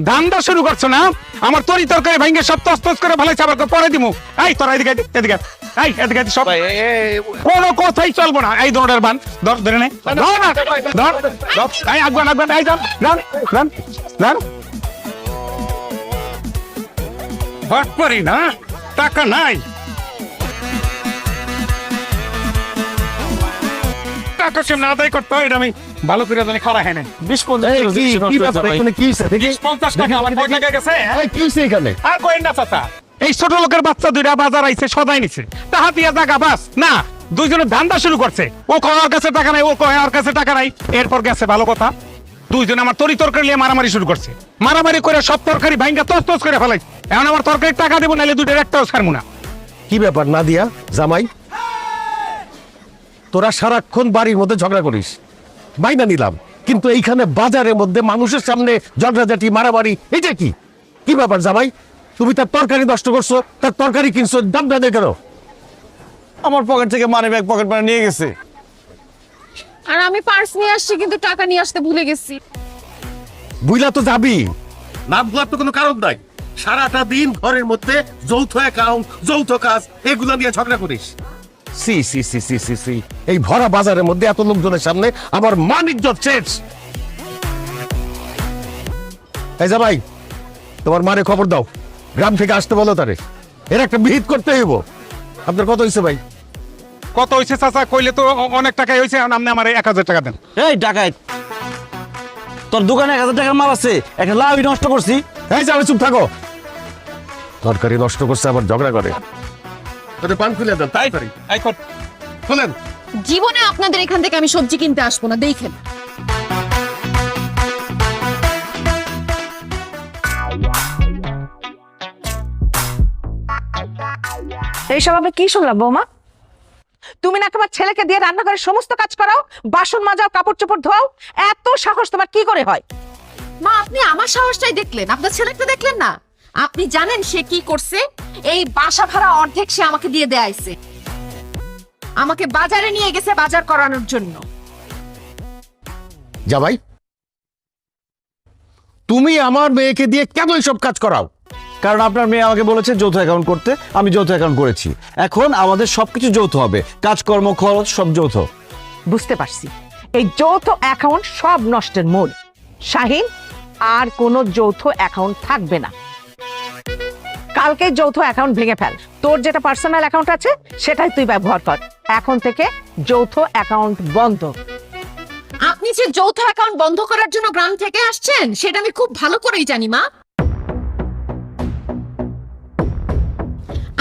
ধান্দা শুরু করছো না? আমার তরকারি ভাঙ্গে সব তস করে ভালোই আবার পরে দিব। এই তোরা এদিকে এদিকে, এই এদিকে সব, কোনো কথাই চলবো না। এই দৌড়ের বান ধর, ধরে নে, ধর না, ধর, এই আগবান, এই যান। হট করি না, টাকা নাই, টাকা কেমন আদায় করতে হয়, এটা আমি ভালো করে জানি। খরা হ্যাঁ 50 টাকা আমার পকেটে লেগে গেছে। আর কইেন না চাচা, এই ছোট লোকের বাচ্চা দুইটা বাজার আইছে, সদাই নিছে, টাকা দিয়া জায়গা বাস না, দুইজনে ধান্দা শুরু করছে। ও কয় ওর কাছে টাকা নাই, ও কয় ওর কাছে টাকা নাই। এরপর গেছে ভালো কথা, দুইজনে আমার তরকারি নিয়ে মারামারি শুরু করছে। মারামারি করে সব তরকারি ভাঙ্গা তস করে ফেলাই। এখন আমার তরকারি টাকা দেবো, নাহলে দুইটার একটাও ছাড়বো না। কি ব্যাপার নাদিয়া জামাই, তোরা সারাক্ষণ বাড়ির মধ্যে ঝগড়া করিস, বাইনা নিলাম, কিন্তু এইখানে বাজারের মধ্যে মানুষের সামনে ঝগড়াঝাটি মারামারি, এটা কি? কি ব্যাপার জামাই, তুমি তার তরকারি নষ্ট করছো, তার তরকারি কিনছো, দাম না দিয়ে কেন? আমার পকেট থেকে মানি ব্যাগ পকেট মারে নিয়ে গেছে। আর আমি পার্স নিয়ে আসছি, কিন্তু টাকা নিয়ে আসতে ভুলে গেছি। বুইলা তো যাবি না, বুলার তো কোনো কারণ নাই। সারাটা দিন ঘরের মধ্যে যৌথ অ্যাকাউন্ট, যৌথ কাজ, এগুলো নিয়ে ঝগড়া করিস। সি সি সি সি সি সি, এই ভরা বাজারের মধ্যে এত লোকজনের সামনে আমার মান ইজ্জত শেষ। এই জামাই, তোমার মারে খবর দাও, গ্রাম থেকে আসতে বলো তারে, এর একটা বিহিত করতে হইব। আপনার কত হয়েছে ভাই? কত হয়েছে চাচা কইলে তো অনেক টাকাই হয়েছে। আপনি আমার 1000 টাকা দেন। এই টাকায় তোর দোকানে 1000 টাকার মাল আছে, একটা লাউ নষ্ট করছি। এই যাবে, চুপ থাকো। তরকারি নষ্ট করছে, আবার ঝগড়া করে। পান খুলে দেন, তাই পারি খুলেন। জীবনে আপনাদের এখান থেকে আমি সবজি কিনতে আসবো না, দেখেন। এইসব আমি কি শুনলাম বৌমা? তুমি না তোমার ছেলেকে দিয়ে রান্নাঘরের সমস্ত কাজ করাও, বাসন মাজাও, কাপড় চোপড় ধোয়াও, এত সাহস তোমার কি করে হয়? মা, আপনি আমার সাহসটাই দেখলেন, আপনার ছেলেটা দেখলেন না? আপনি জানেন সে কি করছে? এই বাসা ভাড়া অর্ধেক সে আমাকে দিয়ে দেয়াইছে। আমাকে বাজারে নিয়ে গেছে বাজার করানোর জন্য। জামাই, তুমি আমার মেয়েকে দিয়ে কেন এইসব কাজ করাও? কারণ আপনার মেয়ে আমাকে বলেছে যৌথ অ্যাকাউন্ট করতে, আমি যৌথ অ্যাকাউন্ট করেছি। এখন আমাদের সবকিছু যৌথ হবে, কাজকর্ম খরচ সব যৌথ। বুঝতে পারছি, এই যৌথ অ্যাকাউন্ট সব নষ্টের মূল। শাহিন, আর কোনো যৌথ অ্যাকাউন্ট থাকবে না। কালকে যৌথ অ্যাকাউন্ট ভেঙে ফেল। তোর যেটা পার্সোনাল অ্যাকাউন্ট আছে সেটাই তুই ব্যবহার কর। এখন থেকে যৌথ অ্যাকাউন্ট বন্ধ। আপনি যে যৌথ অ্যাকাউন্ট বন্ধ করার জন্য গ্রাম থেকে আসছেন সেটা আমি খুব ভালো করেই জানি মা।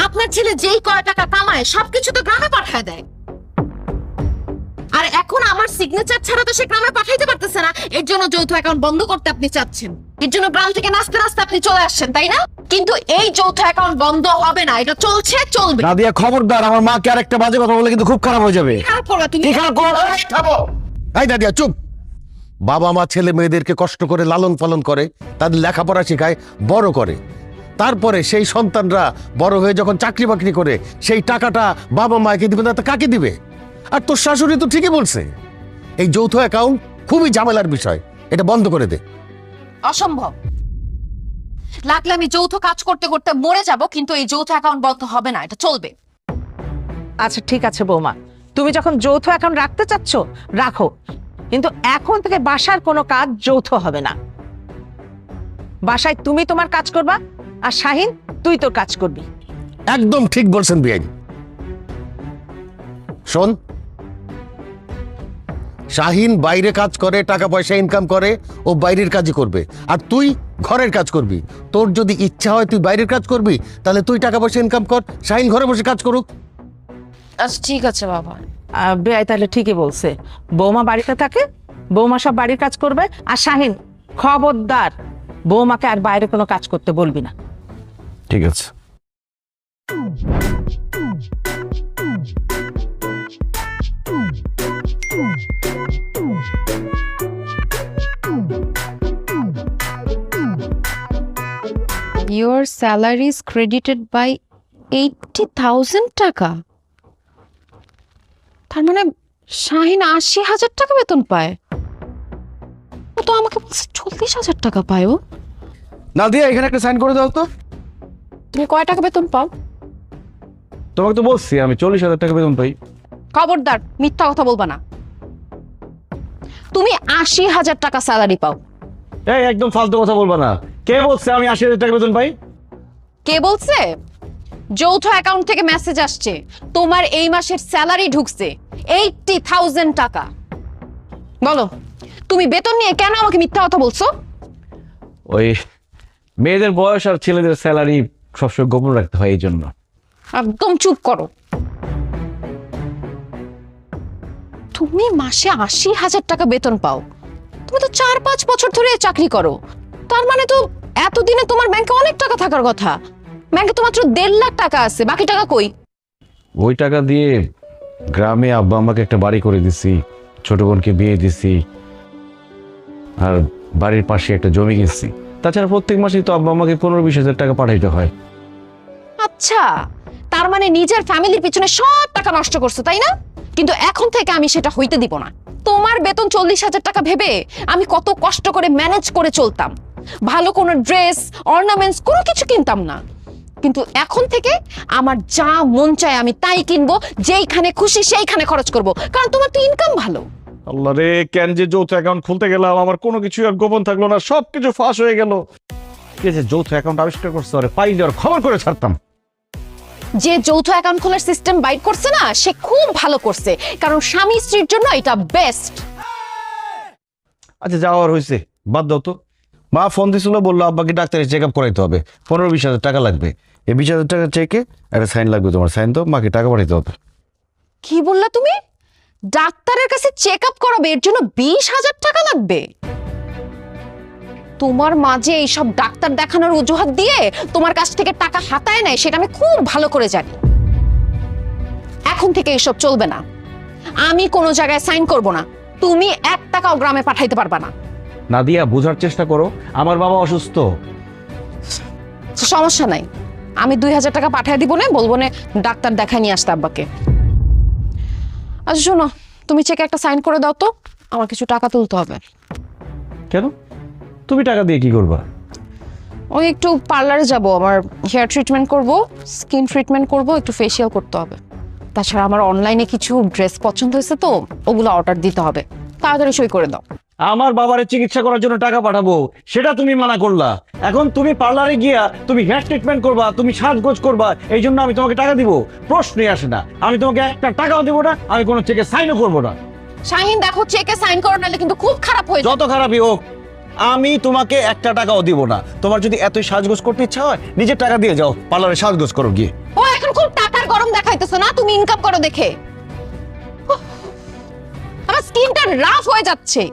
আপনার ছেলে যেই কয় টাকা কামায় সবকিছু তো গ্রামে পাঠায় দেয়, আর এখন আমার সিগনেচার ছাড়া তো সে গ্রামে পাঠাইতে পারতেছে না। এর জন্য যৌথ অ্যাকাউন্ট বন্ধ করতে আপনি চাচ্ছেন, এর জন্য গ্রাম থেকে নাচতে নাচতে আপনি চলে আসছেন, তাই না? কিন্তু এই যৌথ অ্যাকাউন্ট বন্ধ হবে না, এটা চলছে, চলবে। নাদিয়া খবরদার, আমার মাকে আরেকটা বাজে কথা বলে কিন্তু খুব খারাপ হয়ে যাবে। খারাপ করবা তুমি? কি খারাপ করবো? এই দাদিয়া চুপ। বাবা মা ছেলে মেয়েদেরকে কষ্ট করে লালন পালন করে, তাদের লেখাপড়া শেখায়, বড় করে। তারপরে সেই সন্তানরা বড় হয়ে যখন চাকরি বাকরি করে সেই টাকাটা বাবা মাকে দিবে না, তা কাকে দিবে? আর তোর শাশুড়ি তো ঠিকই বলছে, এই যৌথ অ্যাকাউন্ট খুবই ঝামেলার বিষয়, এটা বন্ধ করে দে। অসম্ভব। লাগলে আমি যৌথ কাজ করতে করতে মরে যাব, কিন্তু এই যৌথ অ্যাকাউন্ট বন্ধ হবে না, এটা চলবে। আচ্ছা ঠিক আছে বৌমা, তুমি যখন যৌথ অ্যাকাউন্ট রাখতে চাচ্ছ রাখো, কিন্তু এখন থেকে বাসার কোনো কাজ যৌথ হবে না। বাসায় তুমি তোমার কাজ করবা, আর শাহিন তুই তোর কাজ করবি। একদম ঠিক বলছেন বিয়াই। শোন, শাহিন বাইরে কাজ করে, টাকা পয়সা ইনকাম করে, ও বাইরের কাজই করবে, আর তুই ঘরের কাজ করবি। তোর যদি ইচ্ছা হয় তুই বাইরের কাজ করবি, তাহলে তুই টাকা পয়সা ইনকাম কর, শাহিন ঘরে বসে কাজ করুক। আচ্ছা ঠিক আছে বাবা। বেআই তাহলে ঠিকই বলছে, বৌমা বাড়িতে থাকে, বৌমা সব বাড়ির কাজ করবে। আর শাহিন, খবরদার বৌমাকে আর বাইরে কোনো কাজ করতে বলবি না। ঠিক আছে। Your salary is credited by 80,000 টাকা। তার মানে শাহিন 80,000 টাকা বেতন পায়। ও তো আমাকে বলছে 40,000 টাকা পায় ও। নাদিয়া, এখানে একটা সাইন করে দাও তো। তুমি কয় টাকা বেতন পাও? তোমাকে তো বলছি আমি 40,000 টাকা বেতন পাই। খবরদার মিথ্যা কথা বলবা না। তুমি 80,000 টাকা স্যালারি পাও। এই একদম ফালতু কথা বলবা না। কে বলছে আমি 80,000 টাকা বেতন পাই? কে বলছে? যৌথ অ্যাকাউন্ট থেকে মেসেজ আসছে তোমার এই মাসের স্যালারি ঢুকছে 80,000 টাকা। বলো, তুমি বেতন নিয়ে কেন আমাকে মিথ্যা কথা বলছো? ওই মেয়েদের বয়স আর ছেলেদের স্যালারি সবসময় গোপন রাখতে হয়, এই জন্য। একদম চুপ করো। তুমি মাসে 80,000 টাকা বেতন পাও, তুমি তো 4-5 বছর ধরে চাকরি করো, তার মানে তো এতদিনে তোমার ব্যাংকে অনেক টাকা থাকার কথা। ব্যাংকে তো মাত্র 1.5 লাখ টাকা আছে, বাকি টাকা কই? ওই টাকা দিয়ে গ্রামে আব্বা আমাকে একটা বাড়ি করে দিছি, ছোট বোনকে বিয়ে দিছি, আর বাড়ির পাশে একটা জমি কিনছি। তাছাড়া প্রত্যেক মাসেই তো আব্বা আমাকে 15-20 হাজার টাকা পাঠাইতে হয়। আচ্ছা, তার মানে নিজের ফ্যামিলির পিছনে সব টাকা নষ্ট করছো, তাই না? কিন্তু এখন থেকে আমি সেটা হইতে দিব না। তোমার বেতন 40,000 টাকা ভেবে আমি কত কষ্ট করে ম্যানেজ করে চলতাম, ভালো কোনো ড্রেস, অর্নামেন্টস কোনো কিছু কিনতাম না। কিন্তু এখন থেকে আমার যা মন চায় আমি তাই কিনবো, যেইখানে খুশি সেইখানে খরচ করব, কারণ তোমার তো ইনকাম ভালো। আল্লাহ রে, কেন যে যৌথ অ্যাকাউন্ট খুলতে গেলাম, আমার কোনো কিছু আর গোপন থাকলো না, সবকিছু ফাঁস হয়ে গেল। কে যে যৌথ অ্যাকাউন্ট আবিষ্কার করছে, আরে পাইলে আর খবর করে ছাড়তাম। যে যৌথ অ্যাকাউন্ট খোলার সিস্টেম বাইর করছে না, সে খুব ভালো করছে, কারণ স্বামী স্ত্রীর জন্য এটা বেস্ট। আচ্ছা যাওয়ার হয়েছে, বাদ দাও তো। মা ফোন দিছিল, বললো আব্বাকে ডাক্তারের চেক আপ করাইতে হবে, 15-20 হাজার টাকা লাগবে। এই 20 হাজার টাকা চেকে একটা সাইন লাগবে, তোমার সাইন তো মাকে টাকা পাঠাইতে হবে। কি বললা তুমি? ডাক্তারের কাছে চেক আপ করাবে, এর জন্য 20,000 টাকা লাগবে? তোমার মাঝে এইসব ডাক্তার দেখানোর অজুহাত দিয়ে তোমার কাছ থেকে টাকা হাতায় নেয়, সেটা আমি খুব ভালো করে জানি। এখন থেকে এসব চলবে না। আমি কোনো জায়গায় সাইন করব না, তুমি 1 টাকাও গ্রামে পাঠাইতে পারবা না। নাদিয়া, বোঝার চেষ্টা করো, আমার বাবা অসুস্থ। আচ্ছা, সমস্যা নাই, আমি 2000 টাকা পাঠিয়ে দিব না, বলবো না ডাক্তার দেখায় নিয়ে আসতে আব্বাকে। আচ্ছা শোনো, তুমি চেকে একটা সাইন করে দাও তো, আমার কিছু টাকা তুলতে হবে। কেন? তুমি টাকা দিয়ে কি করবা? ওই একটু পার্লারে যাব, আমার হেয়ার ট্রিটমেন্ট করব, স্কিন ট্রিটমেন্ট করব, একটু ফেসিয়াল করতে হবে। তাছাড়া আমার অনলাইনে কিছু ড্রেস পছন্দ হয়েছে তো, ওগুলো অর্ডার দিতে হবে। তাড়াতাড়ি সই করে দাও। আমার বাবার চিকিৎসা করার জন্য টাকা পাঠাবো, সেটা তুমি মানা করলা। এখন তুমি পার্লারে গিয়া তুমি হেয়ার ট্রিটমেন্ট করবা, তুমি সাজগোজ করবা, এই জন্য আমি তোমাকে টাকা দিব? প্রশ্নই আসে না। আমি তোমাকে একটা টাকাও দিব না, আমি কোনো চেকে সাইনও করবো না। শাহিন দেখো, চেকে সাইন করো, নাহলে কিন্তু খুব খারাপ হয়ে যাবে। যত খারাপই হোক, আমি তোমাকে একটা টাকাও দিব না। তোমার যদি এতই সাজগোজ করতে ইচ্ছা হয়, নিজের টাকা দিয়ে যাও, পার্লারে সাজগোজ করো গিয়ে। ও এখন খুব টাকার গরম দেখাইতেছো না, তুমি ইনকাম করো দেখে। উফ, আমার স্কিনটা রাফ হয়ে যাচ্ছে।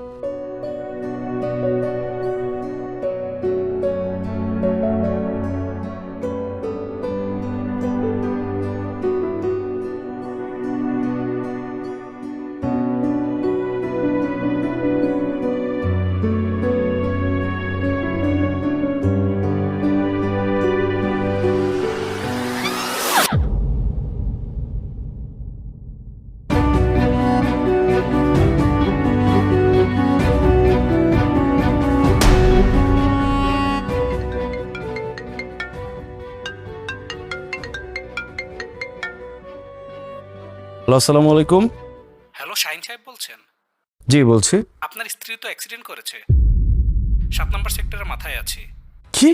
হ্যালো, আসসালামু আলাইকুম। হ্যালো, শাহিন সাহেব বলছেন? জি বলছি। আপনার স্ত্রী তো অ্যাক্সিডেন্ট করেছে, 7 নম্বর সেক্টরের মাথায় আছে। কি?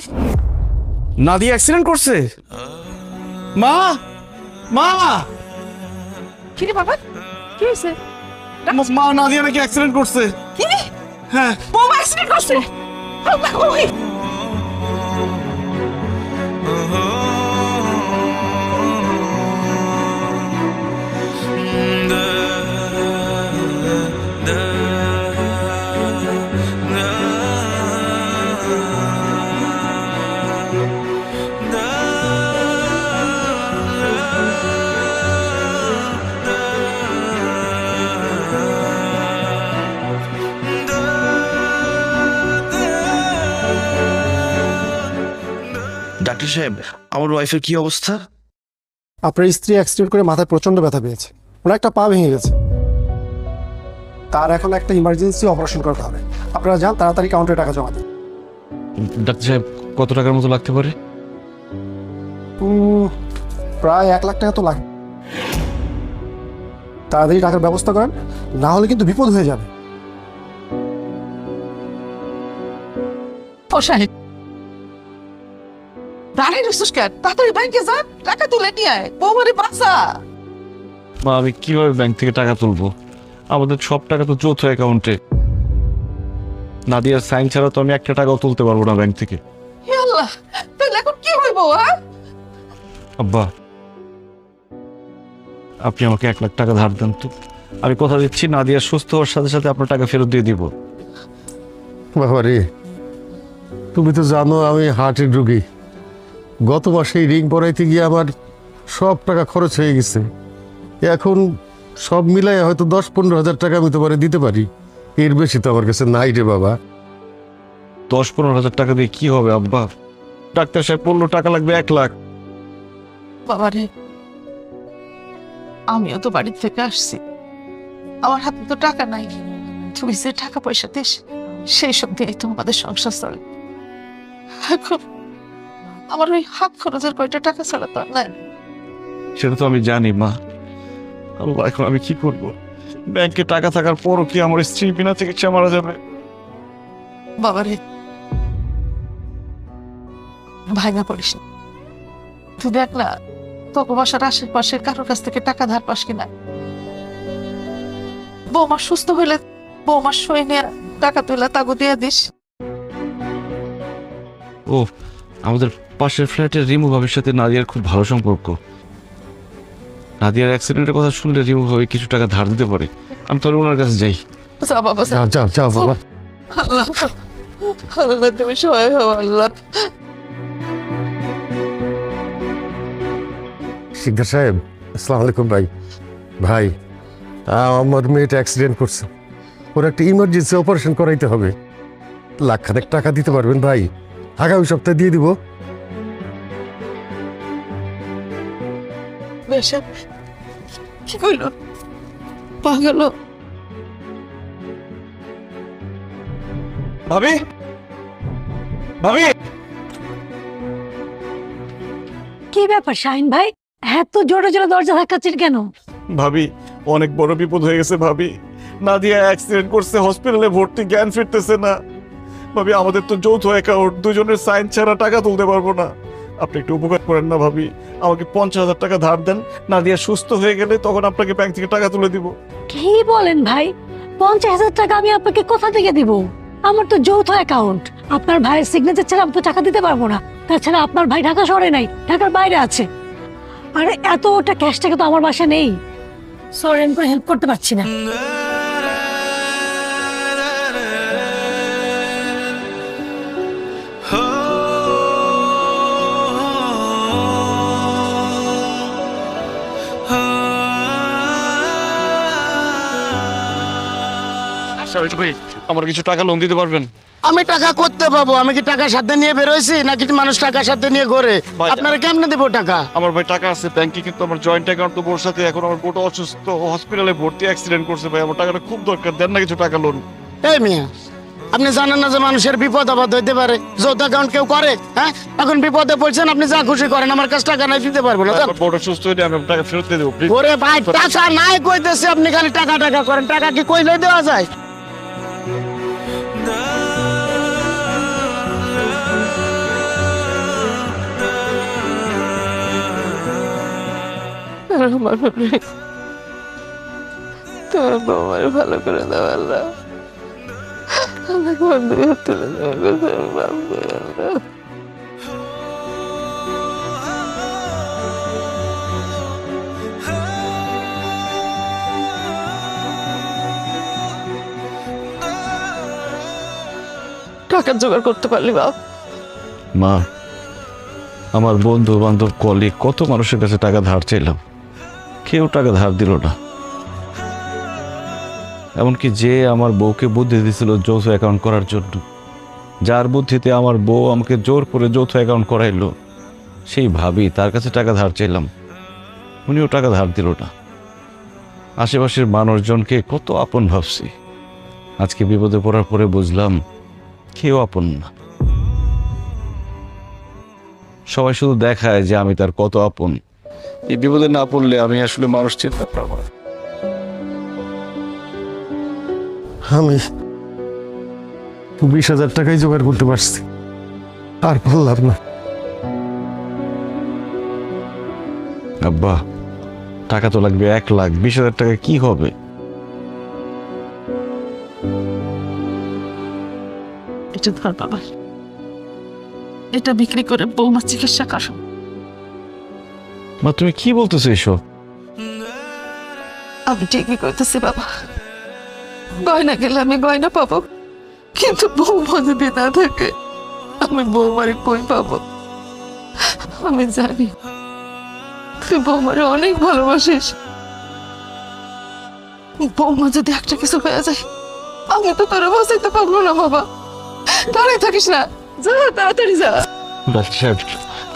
নাদিয়া অ্যাক্সিডেন্ট করছে? মা, মা, কি রে বাবা, কি হয়েছে? মা, নাদিয়া নাকি অ্যাক্সিডেন্ট করছে। কি? হ্যাঁ। বৌমা অ্যাক্সিডেন্ট করছে? আল্লাহ, ওই ডাক্তার সাহেব, আমার ওয়াইফের কি অবস্থা? আপনার স্ত্রী অ্যাক্সিডেন্ট করে মাথায় প্রচন্ড ব্যথা পেয়েছে, ওনার একটা পা ভেঙে গেছে, তার এখন একটা ইমার্জেন্সি অপারেশন করতে হবে। আপনারা যান, তাড়াতাড়ি কাউন্টারে টাকা জমা দিন। ডাক্তার সাহেব, কত টাকার মতো লাগতে পারে? প্রায় 1 লাখ টাকা তো লাগে। তাড়াতাড়ি টাকার ব্যবস্থা করেন, না হলে কিন্তু বিপদ হয়ে যাবে। ও সাহেব, দাঁড়িয়ে রইছিস কেন? তাড়াতাড়ি ব্যাংকে যা, টাকা তুলে নিয়ে আয়, বৌমারে বাঁচা। মা, আমি কিভাবে ব্যাংক থেকে টাকা তুলবো? আমাদের সব টাকা তো যৌথ অ্যাকাউন্টে। নাদিয়ার সাইন ছাড়া তো আমি একটা টাকাও তুলতে পারবো না ব্যাংক থেকে। হে আল্লাহ, তাহলে এখন কি হইব? হ্যাঁ, আব্বা, আপনি আমাকে 1 লাখ টাকা ধার দেন তো। আমি কথা দিচ্ছি, নাদিয়া সুস্থ হওয়ার সাথে সাথে আপনার টাকা ফেরত দিয়ে দিব। বাবা রে, তুমি তো জানো আমি হার্টের রোগী। গত মাসে রিং পরাইতে গিয়ে আমার সব টাকা খরচ হয়ে গেছে। এখন সব মিলাই হয়তো 10-15 হাজার টাকা আমি তোমারে দিতে পারি, এর বেশি তো আমার কাছে নাই রে বাবা। 10-15 হাজার টাকা দিয়ে কি হবে আব্বা? ডাক্তার সাহেব বললো টাকা লাগবে 1 লাখ। বাবা রে, আমিও তো বাড়ি থেকে আসছি, আমার হাতে তো টাকা নাই। তুমি যে টাকা পয়সা দিস, সেই সব দিয়েই তো আমাদের সংসার চলে। এখন আমার ওই হাত খরচের কয়টা টাকা ছাড়া তো আর নাই। সেটা তো আমি জানি মা। আল্লাহ, এখন আমি কি করব? ব্যাংকে টাকা থাকার পরও কি আমার স্ত্রী বিনা চিকিৎসা মারা যাবে? বাবা রে, ভাঙা পড়িস না। তুই দেখ না, তোকে বাসার আশেপাশের কারোর কাছ থেকে টাকা ধার পাস কিনা। বৌমা সুস্থ হইলে বৌমার সই নিয়ে টাকা তুলে তাগো দিয়ে দিস। ও, আমাদের পাশের ফ্ল্যাটের রিমু ভাবির সাথে নাদিয়ার খুব ভালো সম্পর্ক। নাদিয়ার অ্যাক্সিডেন্টের কথা শুনলে রিমু ভাবি কিছু টাকা ধার দিতে পারে। আমি তাহলে ওনার কাছে যাই। যা বাবা, যা। যাও যাও বাবা। আল্লাহ, আল্লাহ তুমি সহায় হও আল্লাহ। শিকদার সাহেব, আসসালামু আলাইকুম। ভাই ভাই, আমার মেয়েটা অ্যাক্সিডেন্ট করছে, ওর একটা ইমার্জেন্সি অপারেশন করাইতে হবে। 1 লাখ টাকা দিতে পারবেন ভাই? আগামী সপ্তাহে দিয়ে দিব। এসব কি কইলো পাগল ভাবি ভাবি কি ব্যাপার শাহিন ভাই এত জোরে জোরে দরজা ধাক্কাচ্ছেন কেন? ভাবি অনেক বড় বিপদ হয়ে গেছে ভাবি। নাদিয়া অ্যাক্সিডেন্ট করছে, হসপিটালে ভর্তি, জ্ঞান ফিরতেছে না। ভাবি আমাদের তো যৌথ অ্যাকাউন্ট, দুজনের সাইন ছাড়া টাকা তুলতে পারবো না। আপনি একটু উপকার করেন না ভাবি, আমাকে 50,000 টাকা ধার দেন। নাদিয়া সুস্থ হয়ে গেলে তখন আপনাকে ব্যাংক থেকে টাকা তুলে দিব। কি বলেন ভাই? 50,000 টাকা আমি আপনাকে কোথা থেকে দিব? আমার তো যৌথ অ্যাকাউন্ট, আপনার ভাইয়ের সিগনেচার ছাড়া আমি তো টাকা দিতে পারবো না। তাছাড়া আপনার ভাই ঢাকা শহরে নাই, ঢাকার বাইরে আছে। আরে এতটা ক্যাশ টাকা তো আমার বাসা নেই। সরি, আমি কোনো হেল্প করতে পারছি না। আমার কিছু টাকা লোন দিতে পারবেন? আমি টাকা করতে পাবো? আমি কি টাকা সাথে নিয়ে বেরোইছি নাকি মানুষ টাকা সাথে নিয়ে ঘোরে? আপনারা কেমনে দেবো টাকা? আমার ভাই টাকা আছে ব্যাংকে, কিন্তু আমার জয়েন্ট অ্যাকাউন্ট তো বোর সাথে। এখন আমার বোটা অসুস্থ, হসপিটালে ভর্তি, অ্যাক্সিডেন্ট করছে ভাই। আমার টাকাটা খুব দরকার, দেন না কিছু টাকা লোন। এই মিয়া, আপনি জানেন না যে মানুষের বিপদ আপদ হইতে পারে? যৌথ অ্যাকাউন্ট কেউ করে? হ্যাঁ, এখন বিপদে পড়ছেন, আপনি যা খুশি করেন, আমার কাছে টাকা নাই, দিতে পারবো না। আমার বোটা সুস্থ হলে আমি টাকা ফেরত দিয়ে দেবো। ওরে ভাই, টাকা নাই কইতেছে, আপনি খালি টাকা টাকা করেন। টাকা কি কইলে দেওয়া যায়? তোমার বৌমার ভালো করে দাও আল্লাহ, আমাকে বন্ধু তুলে দেওয়ার কথা ভাববো। টাকা জোগাড় করতে পারলি বাপ? মা, আমার বন্ধু বান্ধব কলিগ কত মানুষের কাছে টাকা ধার চাইলাম, কেউ টাকা ধার দিল না। এমনকি যে আমার বউকে বুদ্ধি দিয়েছিল যৌথ অ্যাকাউন্ট করার জন্য, যার বুদ্ধিতে আমার বউ আমাকে জোর করে যৌথ অ্যাকাউন্ট করাইলো, সেই ভাবি, তার কাছে টাকা ধার চাইলাম, উনিও টাকা ধার দিল না। আশেপাশের মানুষজনকে কত আপন ভাবছি, আজকে বিপদে পড়ার পরে বুঝলাম কেউ আপন না। সবাই শুধু দেখায় যে আমি তার কত আপন। এই বিপদে না পড়লে আমি আসলে মানুষ চিনতে পারবো না। আমি 20,000 টাকাই জোগাড় করতে পারছি, আর পারলাম না। আব্বা, টাকা তো লাগবে 1 লাখ। 20,000 টাকা কি হবে? এটা ধর বাবা, এটা বিক্রি করে বৌমার চিকিৎসা করো। মা, তুমি কি বলতেছো এসব? আমি ঠিকই করতেছি বাবা, গয়না গেলে আমি গয়না পাবো, কিন্তু বৌমা যদি না থাকে আমি বৌমারে কই পাবো? আমি জানি তুই বৌমারে অনেক ভালোবাসিস। বৌমা যদি একটা কিছু হয়ে যায় আমি তো তোরা বাঁচাইতে পারবো না বাবা। দাঁড়াই থাকিস না, যা তাড়াতাড়ি যা। ডাক্তার সাহেব,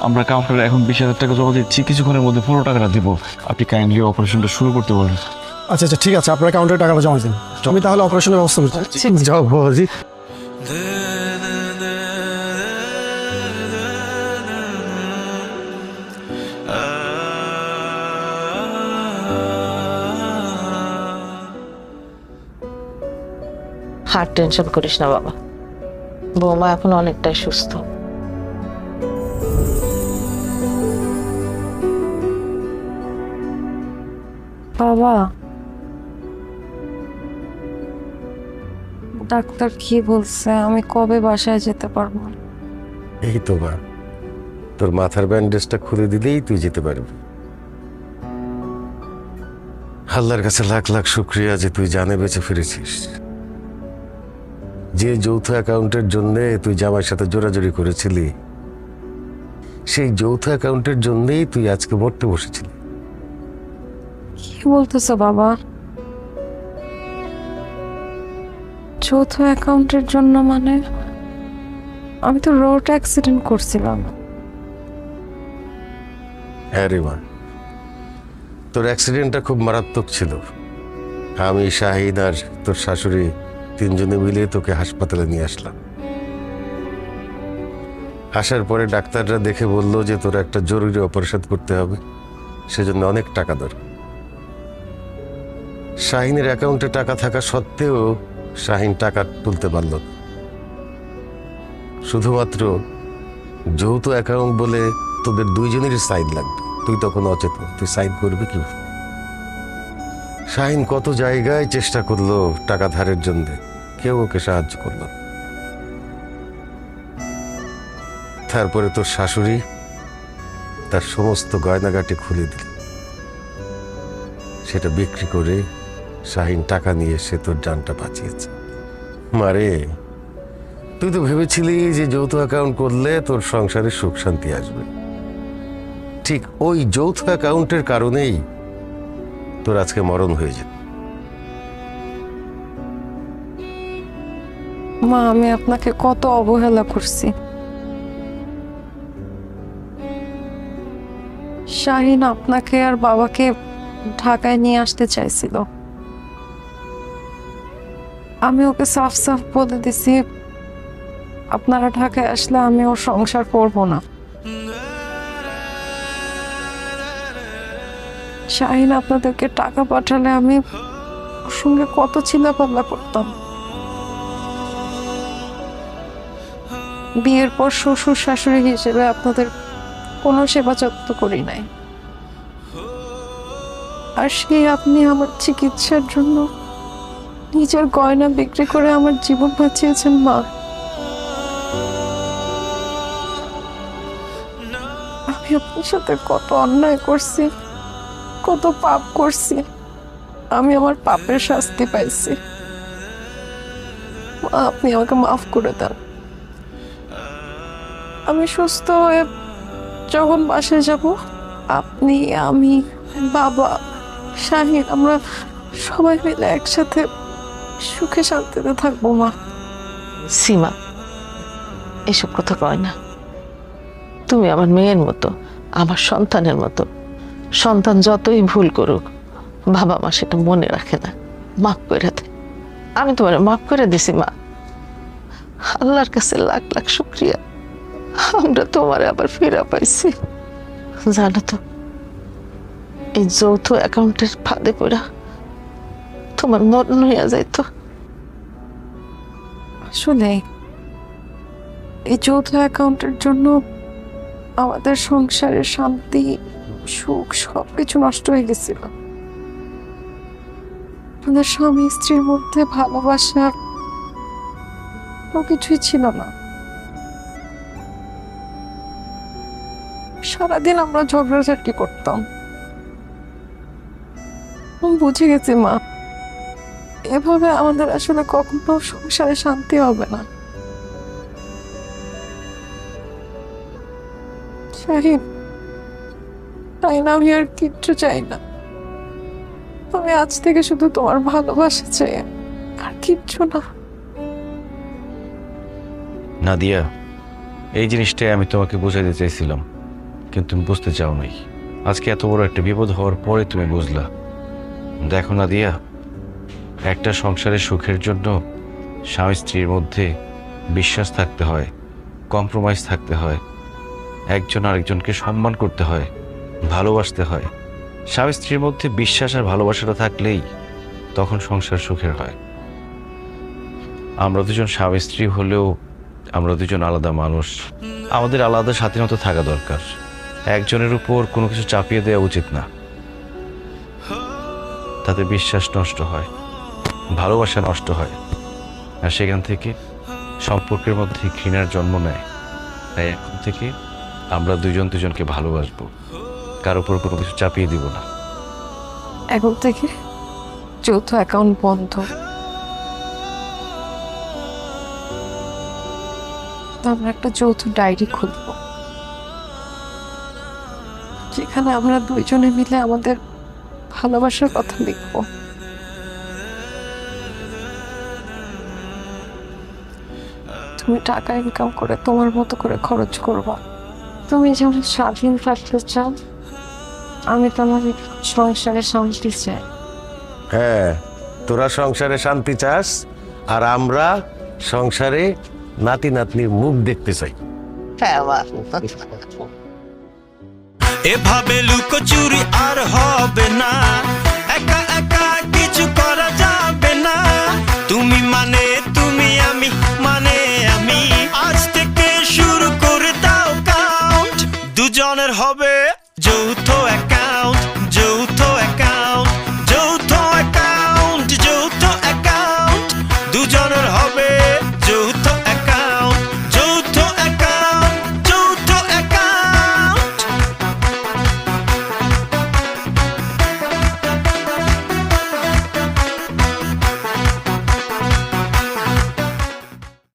আমরা কাউন্টারে এখন 20,000 টাকা জমা দিচ্ছি, কিছুক্ষণের মধ্যে 15 টাকাটা দিব। আপনি কাইন্ডলি অপারেশনটা শুরু করতে বলেন। আচ্ছা আচ্ছা, ঠিক আছে, আপনার কাউন্টারে টাকাটা জমা দিন, আমি তাহলে অপারেশনের ব্যবস্থা করছি। যাও বাবাজি। আর টেনশন করিস না বাবা, বৌমা এখন অনেকটাই সুস্থ। বাবা, ডাক্তার কি বলছে? আমি কবে বাসায় যেতে পারবো? এই তো মা, তোর মাথার ব্যান্ডেজটা খুলে দিলেই তুই যেতে পারবি। আল্লাহর কাছে লাখ লাখ শুক্রিয়া যে তুই জানে বেঁচে ফিরেছিস। যে যৌথ অ্যাকাউন্টের জন্য তুই জামাইয়ের সাথে জোরাজোরি করেছিলি, সেই যৌথ অ্যাকাউন্টের জন্যই তুই আজকে মরতে বসেছিলি। কি বলতেছো বাবা? যৌথ অ্যাকাউন্টের জন্য মানে? আমি তো রোড অ্যাক্সিডেন্ট করছিলাম। হ্যাঁ রে মা, তোর অ্যাক্সিডেন্টটা খুব মারাত্মক ছিল। আমি, শাহিন আর তোর শাশুড়ি তিনজনে মিলে তোকে হাসপাতালে নিয়ে আসলাম। আসার পরে ডাক্তাররা দেখে বললো যে তোর একটা জরুরি অপারেশন করতে হবে, সেজন্য অনেক টাকা দরকার। শাহিনের অ্যাকাউন্টে টাকা থাকা সত্ত্বেও শাহিন টাকা তুলতে পারল না। শুধুমাত্র যৌথ অ্যাকাউন্ট বলে তোদের দুইজনেরই সাইন লাগবে। তুই তখন অচেতন, তুই সাইন করবি কি? শাহিন কত জায়গায় চেষ্টা করলো টাকা ধারের জন্য, কেউ ওকে সাহায্য করলো না। তারপরে তোর শাশুড়ি তার সমস্ত গয়নাগাটি খুলে দিল। সেটা বিক্রি করে শাহিন টাকা নিয়ে সে তোর জানটা বাঁচিয়েছে। মারে, তুই তো ভেবেছিলি যে যৌথ অ্যাকাউন্ট করলে তোর সংসারে সুখ শান্তি আসবে। ঠিক ওই যৌথ অ্যাকাউন্টের কারণেই তোর আজকে মরণ হয়ে যেত। মা, আমি আপনাকে কত অবহেলা করছি। শাহিন আপনাকে আর বাবাকে ঢাকায় নিয়ে আসতে চাইছিল। আমি ওকে সাফ সাফ বলে দিছি আপনারা ঢাকায় আসলে আমি ওর সংসার করব না। শাহিন আপনাদেরকে টাকা পাঠালে আমি ওর সঙ্গে কত চিল্লাপাল্লা করতাম। বিয়ের পর শ্বশুর শাশুড়ি হিসেবে আপনাদের কোনো সেবা যত্ন করি নাই। আর সেই আপনি আমার চিকিৎসার জন্য নিজের গয়না বিক্রি করে আমার জীবন বাঁচিয়েছেন। মা, আমি আপনার সাথে কত অন্যায় করছি, কত পাপ করছি। আমি আমার পাপের শাস্তি পাইছি। মা, আপনি আমাকে মাফ করে দেন। আমি সুস্থ হয়ে যখন বাসায় যাব, আপনি, আমি, বাবা, শাহিন, আমরা সবাই মিলে একসাথে সুখে শান্তিতে থাকবো। মা, সীমা, এসব কথা কয় না। তুমি আমার মেয়ের মতো, আমার সন্তানের মতো। সন্তান যতই ভুল করুক, বাবা মা সেটা মনে রাখে না, মাফ করে দেয়। আমি তোমার মাফ করে দিছি মা। আল্লাহর কাছে লাখ লাখ শুকরিয়া, আমরা তোমার আবার ফিরা পাইছি। জানো তো, এই যৌথ অ্যাকাউন্টের ফাঁদে পড়া তোমার মরণ হইয়া যাইতো। আসলে এই যৌথ অ্যাকাউন্টের জন্য আমাদের সংসারের শান্তি, সুখ সবকিছু নষ্ট হয়ে গেছিল। আমাদের স্বামী স্ত্রীর মধ্যে ভালোবাসা কোনো কিছুই ছিল না। সারাদিন আমরা ঝগড়াঝাটি করতাম। আমি বুঝে গেছি মা, এভাবে আমাদের আসলে কখনো সংসারে শান্তি হবে না। শাহিন, তাই না, আমি আর কিচ্ছু চাই না। আমি আজ থেকে শুধু তোমার ভালোবাসা চাই, আর কিচ্ছু না। নাদিয়া, এই জিনিসটাই আমি তোমাকে বোঝাইতে চাইছিলাম, কিন্তু তুমি বুঝতে চাও নাই। আজকে এত বড় একটা বিপদ হওয়ার পরে তুমি বুঝলা। দেখো নাদিয়া, একটা সংসারের সুখের জন্য স্বামী স্ত্রীর মধ্যে বিশ্বাস থাকতে হয়, কম্প্রোমাইজ থাকতে হয়, একজন আরেকজনকে সম্মান করতে হয়, ভালোবাসতে হয়। স্বামী স্ত্রীর মধ্যে বিশ্বাস আর ভালোবাসাটা থাকলেই তখন সংসার সুখের হয়। আমরা দুজন স্বামী স্ত্রী হলেও আমরা দুজন আলাদা মানুষ। আমাদের আলাদা স্বাধীনতা থাকা দরকার। একজনের উপর কোনো কিছু চাপিয়ে দেওয়া উচিত না, তাতে বিশ্বাস নষ্ট হয়, ভালোবাসা নষ্ট হয়, আর সেখান থেকে সম্পর্কের মধ্যে ঘৃণার জন্ম নেয়। তাই এখন থেকে আমরা দুজন দুজনকে ভালোবাসবো, কার উপর কোনো কিছু চাপিয়ে দিব না। এখন থেকে যৌথ অ্যাকাউন্ট বন্ধ। আমরা একটা যৌথ ডায়েরি খুলব, যেখানে আমরা দুইজনে মিলে আমাদের ভালোবাসার কথা লিখব। তুমি টাকা ইনকাম করে তোমার মতো করে খরচ করবা। তুমি যেমন স্বাধীন থাকতে চাও, আমি তো আমার সংসারে শান্তি চাই। হ্যাঁ, তোরা সংসারে শান্তি চাস আর আমরা সংসারে নাতি নাতনির মুখ দেখতে চাই। এভাবে লুকোচুরি আর হবে না, একা একা কিছু করা যাবে না। তুমি মানে তুমি, আমি মানে আমি, আজ থেকে শুরু করে দাও কাউন্ট। দুজনের হবে যৌথ একা